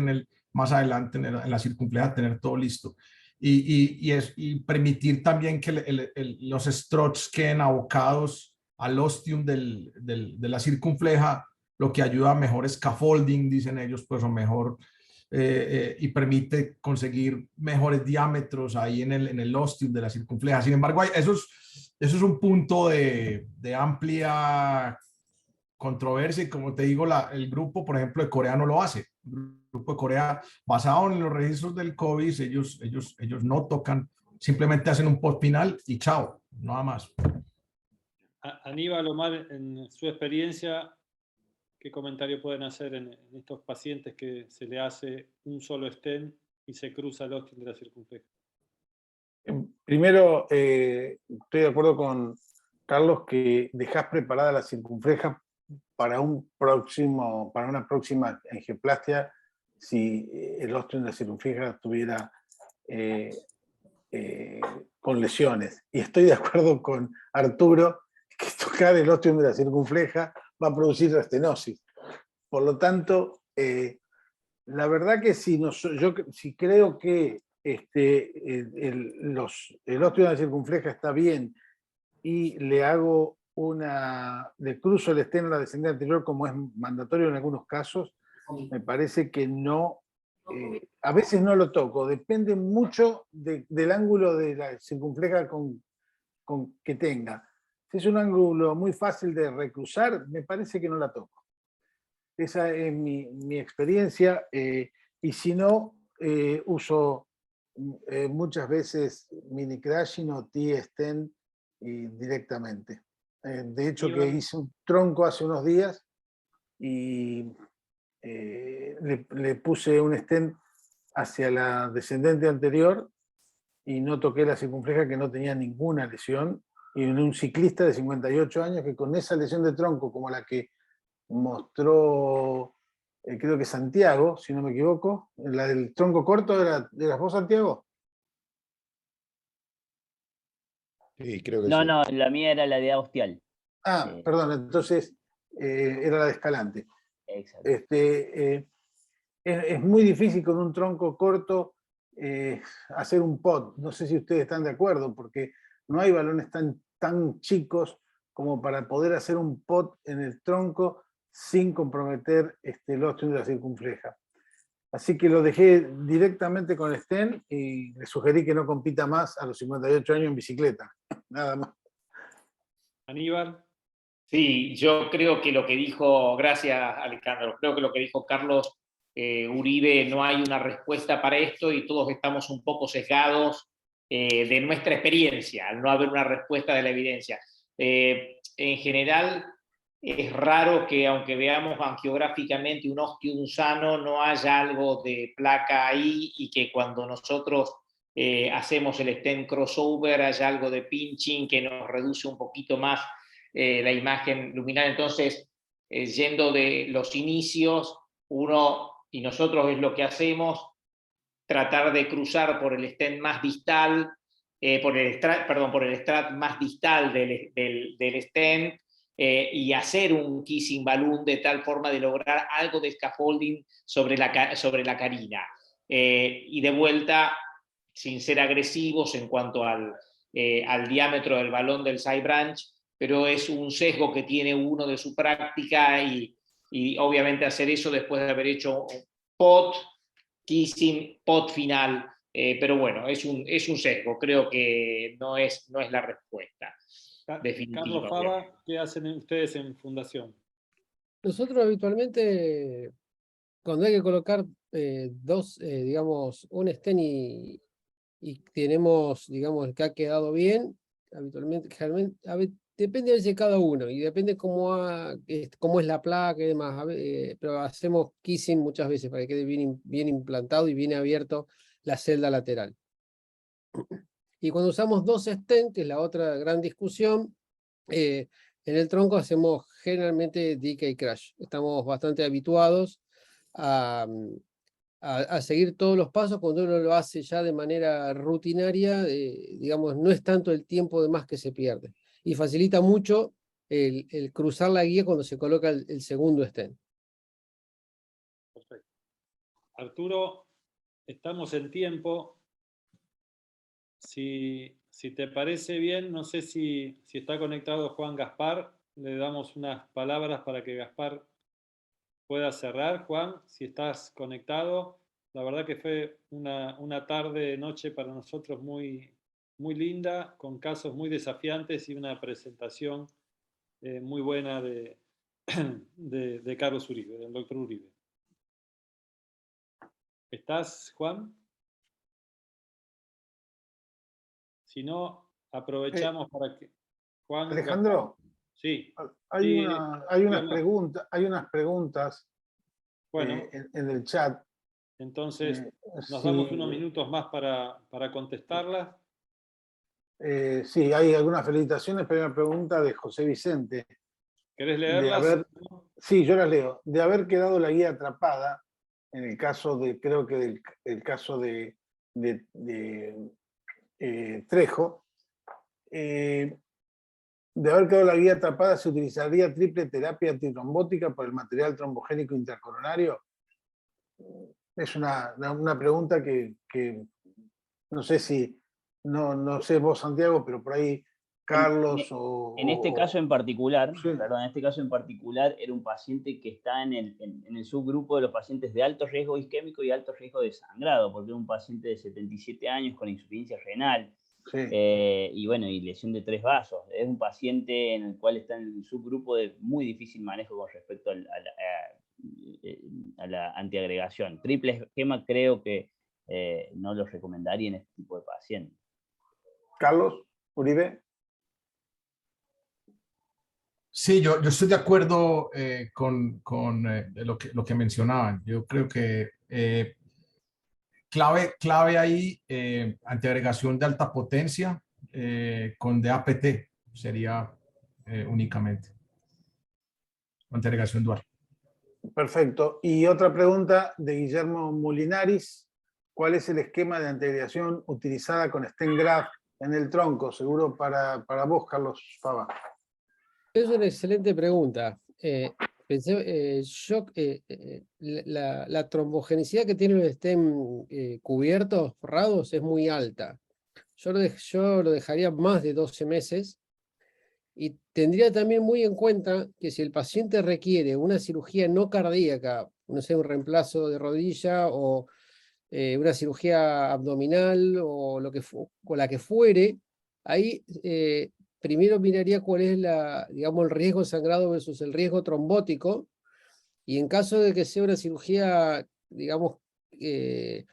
más adelante en la circunfleja, tener todo listo. Y permitir también que los struts queden abocados al ostium de la circunfleja, lo que ayuda a mejor scaffolding, dicen ellos, pues, o mejor, y permite conseguir mejores diámetros ahí en el ostium de la circunfleja. Sin embargo, eso es un punto de amplia controversia, y como te digo, el grupo, por ejemplo, de Corea no lo hace. El grupo de Corea, basado en los registros del COVID, ellos no tocan, simplemente hacen un post final y chao, nada más. Aníbal, Omar, en su experiencia, ¿qué comentario pueden hacer en estos pacientes que se le hace un solo stent y se cruza el ostium de la circunfleja? Primero, estoy de acuerdo con Carlos que dejás preparada la circunfleja para una próxima angioplastia si el ostium de la circunfleja estuviera con lesiones. Y estoy de acuerdo con Arturo que tocar el ostium de la circunfleja va a producir restenosis. Por lo tanto, la verdad que yo creo que el ostium de la circunfleja está bien y le cruzo el stent a la descendente anterior como es mandatorio en algunos casos, me parece que no, a veces no lo toco, depende mucho del ángulo de la circunfleja que tenga. Si es un ángulo muy fácil de recruzar, me parece que no la toco. Esa es mi experiencia, y si no, uso muchas veces mini crashing o T-stent directamente. De hecho, que hice un tronco hace unos días y le puse un stent hacia la descendente anterior y no toqué la circunfleja, que no tenía ninguna lesión, y en un ciclista de 58 años que con esa lesión de tronco como la que mostró, creo que Santiago, si no me equivoco, la del tronco corto, ¿eras vos, Santiago? Sí, creo que No, sí. no, la mía era la de Austial. Perdón, entonces era la de Escalante. Exacto. Es muy difícil con un tronco corto hacer un POT. No sé si ustedes están de acuerdo, porque no hay balones tan chicos como para poder hacer un POT en el tronco sin comprometer el ostium de la circunfleja. Así que lo dejé directamente con el stent y le sugerí que no compita más a los 58 años en bicicleta. Nada más. Aníbal. Sí, yo creo que lo que dijo, gracias Alejandro, creo que lo que dijo Carlos Uribe, no hay una respuesta para esto y todos estamos un poco sesgados de nuestra experiencia, al no haber una respuesta de la evidencia. En general, es raro que aunque veamos angiográficamente un ostium sano, no haya algo de placa ahí y que cuando nosotros hacemos el stent crossover haya algo de pinching que nos reduce un poquito más la imagen luminal. Entonces, yendo de los inicios, uno y nosotros es lo que hacemos, tratar de cruzar por el stent más distal, por el strat más distal del stent, y hacer un kissing balloon de tal forma de lograr algo de scaffolding sobre la carina. Y de vuelta, sin ser agresivos en cuanto al diámetro del balón del side branch, pero es un sesgo que tiene uno de su práctica, y obviamente hacer eso después de haber hecho pot, kissing, pot final, pero bueno, es un sesgo, creo que no es la respuesta definitiva. Carlos Fava, ¿qué hacen ustedes en Fundación? Nosotros habitualmente, cuando hay que colocar digamos, un stent y tenemos, digamos, que ha quedado bien, habitualmente, depende de cada uno y depende cómo es la placa y demás, pero hacemos kissing muchas veces para que quede bien implantado y bien abierto la celda lateral. Y cuando usamos 2 stents, que es la otra gran discusión, en el tronco hacemos generalmente decay crash. Estamos bastante habituados a seguir todos los pasos. Cuando uno lo hace ya de manera rutinaria, digamos, no es tanto el tiempo de más que se pierde. Y facilita mucho el cruzar la guía cuando se coloca el segundo stent. Perfecto. Arturo, estamos en tiempo. Si te parece bien, no sé si está conectado Juan Gaspar, le damos unas palabras para que Gaspar pueda cerrar. Juan, si estás conectado, la verdad que fue una tarde, noche para nosotros muy, muy linda, con casos muy desafiantes y una presentación muy buena de Carlos Uribe, del doctor Uribe. ¿Estás, Juan? Si no, aprovechamos para que Juan... Alejandro, sí. hay unas preguntas bueno, en el chat. Entonces, nos damos unos minutos más para contestarlas. Sí, hay algunas felicitaciones. Primera pregunta de José Vicente. ¿Querés leerlas? Sí, yo las leo. De haber quedado la guía atrapada, en el caso creo que del caso de Trejo, de haber quedado la guía atrapada, ¿se utilizaría triple terapia antitrombótica por el material trombogénico intercoronario? Es una pregunta que no sé si, no sé vos, Santiago, pero por ahí Carlos en este caso en particular, sí. Perdón, en este caso en particular era un paciente que está en el subgrupo de los pacientes de alto riesgo isquémico y alto riesgo de sangrado, porque era un paciente de 77 años con insuficiencia renal. Sí. Y bueno, y lesión de 3 vasos. Es un paciente en el cual está en el subgrupo de muy difícil manejo con respecto a la antiagregación. Triple esquema creo que no lo recomendaría en este tipo de pacientes. Carlos Uribe. Sí, yo estoy de acuerdo con lo que mencionaban. Yo creo que clave ahí, antiagregación de alta potencia con DAPT sería únicamente. Antiagregación dual. Perfecto. Y otra pregunta de Guillermo Molinaris. ¿Cuál es el esquema de antiagregación utilizada con stent graft en el tronco? Seguro para vos, Carlos Fava. Es una excelente pregunta. La trombogenicidad que tienen los stent cubiertos, forrados, es muy alta. Yo lo dejaría más de 12 meses y tendría también muy en cuenta que si el paciente requiere una cirugía no cardíaca, no sé, un reemplazo de rodilla o una cirugía abdominal o la que fuere, ahí primero miraría cuál es digamos, el riesgo de sangrado versus el riesgo trombótico, y en caso de que sea una cirugía, digamos, que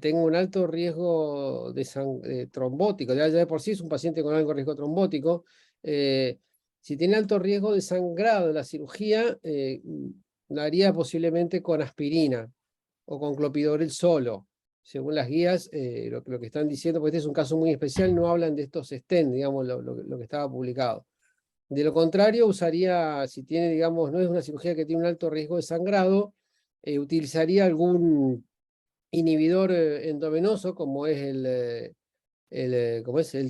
tenga un alto riesgo de trombótico, ya de por sí es un paciente con alto riesgo trombótico, si tiene alto riesgo de sangrado de la cirugía, la haría posiblemente con aspirina o con clopidogrel solo, según las guías, lo que están diciendo, porque este es un caso muy especial, no hablan de estos stents, digamos, lo que estaba publicado. De lo contrario, usaría, si tiene, digamos, no es una cirugía que tiene un alto riesgo de sangrado, utilizaría algún inhibidor endovenoso, como es el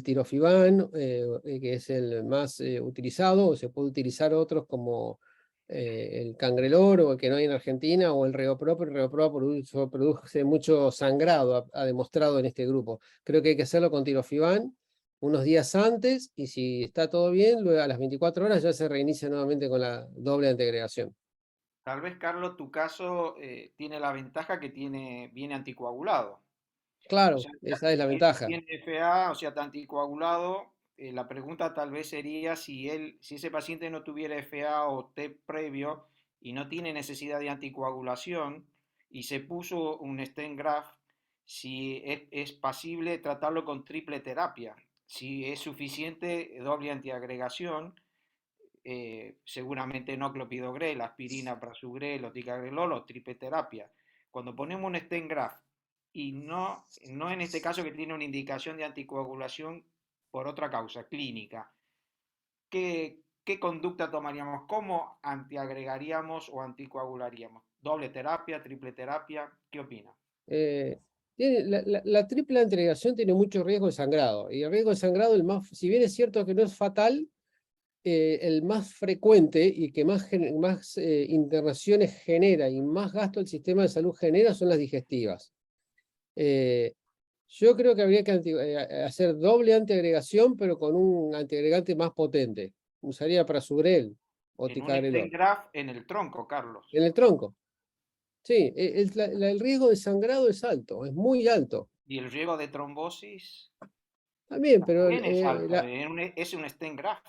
tirofibán, que es el más utilizado, o se puede utilizar otros como el cangrelor, o el que no hay en Argentina, o el Reopro, pero el Reopro produce mucho sangrado, ha demostrado en este grupo. Creo que hay que hacerlo con tirofibán unos días antes, y si está todo bien, luego a las 24 horas ya se reinicia nuevamente con la doble antiagregación. Tal vez, Carlos, tu caso tiene la ventaja que viene anticoagulado. O Claro, sea, esa es la él ventaja. tiene FA, o sea, está anticoagulado. La pregunta tal vez sería si ese paciente no tuviera FA o TEP previo y no tiene necesidad de anticoagulación y se puso un stent graft, si es pasible tratarlo con triple terapia. Si es suficiente doble antiagregación, seguramente no clopidogrel, aspirina, prasugrel o ticagrelol o triple terapia. Cuando ponemos un stent graft y no en este caso que tiene una indicación de anticoagulación por otra causa clínica, ¿qué conducta tomaríamos? ¿Cómo antiagregaríamos o anticoagularíamos? ¿Doble terapia, triple terapia? ¿Qué opina? La triple antiagregación tiene mucho riesgo de sangrado, y el riesgo de sangrado, si bien es cierto que no es fatal, el más frecuente y que más internaciones genera y más gasto el sistema de salud genera son las digestivas. Yo creo que habría que hacer doble antiagregación, pero con un antiagregante más potente. Usaría prasugrel o En un ticagrelol. stent graft en el tronco, Carlos. En el tronco. Sí, el riesgo de sangrado es alto, es muy alto. ¿Y el riesgo de trombosis? También, pero También es alto. Es un stent graft.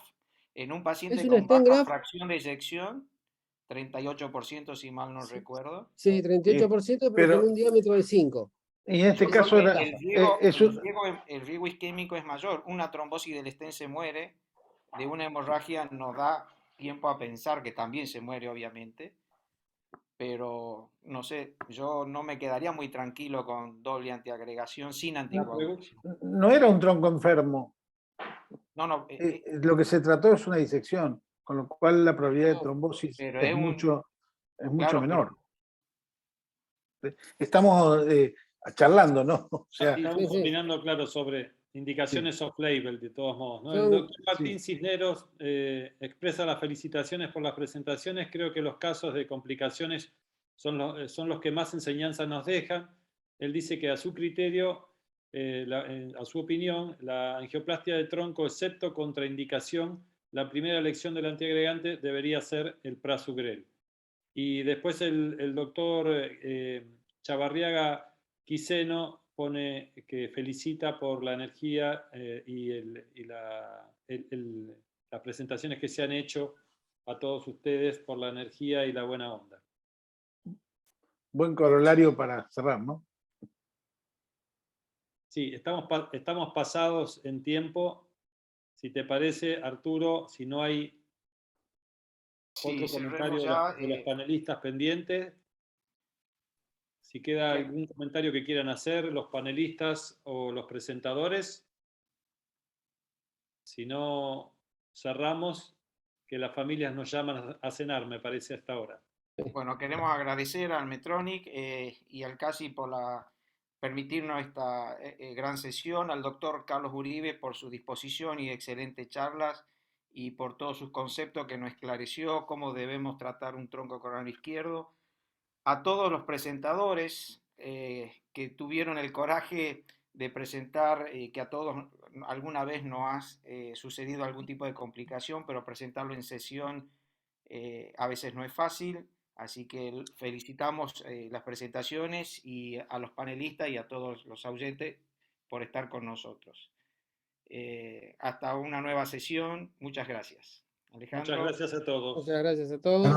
En un paciente es un con stent baja graft. fracción de eyección, 38% si mal no recuerdo. Sí, 38%, pero con un diámetro de 5. Y en este Yo creo caso que era, el riesgo isquémico es mayor. Una trombosis del stent se muere, de una hemorragia nos da tiempo a pensar que también se muere, obviamente. Pero no sé, yo no me quedaría muy tranquilo con doble antiagregación sin anticoagulación. no era un tronco enfermo. No, Lo que se trató es una disección, con lo cual la probabilidad de trombosis pero es mucho claro, menor. Estamos charlando, ¿no? O sea, estamos opinando, claro, sobre indicaciones off-label, de todos modos, ¿no? El doctor Martín Cisneros expresa las felicitaciones por las presentaciones. Creo que los casos de complicaciones son los que más enseñanza nos dejan. Él dice que a su criterio, a su opinión, la angioplastia de tronco, excepto contraindicación, la primera elección del antiagregante debería ser el prasugrel. Y después el doctor Chavarriaga Quiseno pone que felicita por la energía y las presentaciones que se han hecho a todos ustedes, por la energía y la buena onda. Buen corolario para cerrar, ¿no? Sí, estamos pasados en tiempo. Si te parece, Arturo, si no hay otro comentario de los panelistas pendientes. Si queda algún comentario que quieran hacer los panelistas o los presentadores. Si no, cerramos, que las familias nos llaman a cenar, me parece, hasta ahora. Bueno, queremos agradecer al Medtronic y al CASI por permitirnos esta gran sesión, al doctor Carlos Uribe por su disposición y excelentes charlas y por todos sus conceptos que nos esclareció cómo debemos tratar un tronco coronario izquierdo, a todos los presentadores que tuvieron el coraje de presentar, que a todos alguna vez nos ha sucedido algún tipo de complicación, pero presentarlo en sesión a veces no es fácil. Así que felicitamos las presentaciones y a los panelistas y a todos los oyentes por estar con nosotros. Hasta una nueva sesión. Muchas gracias. Alejandro. Muchas gracias a todos. Muchas gracias a todos.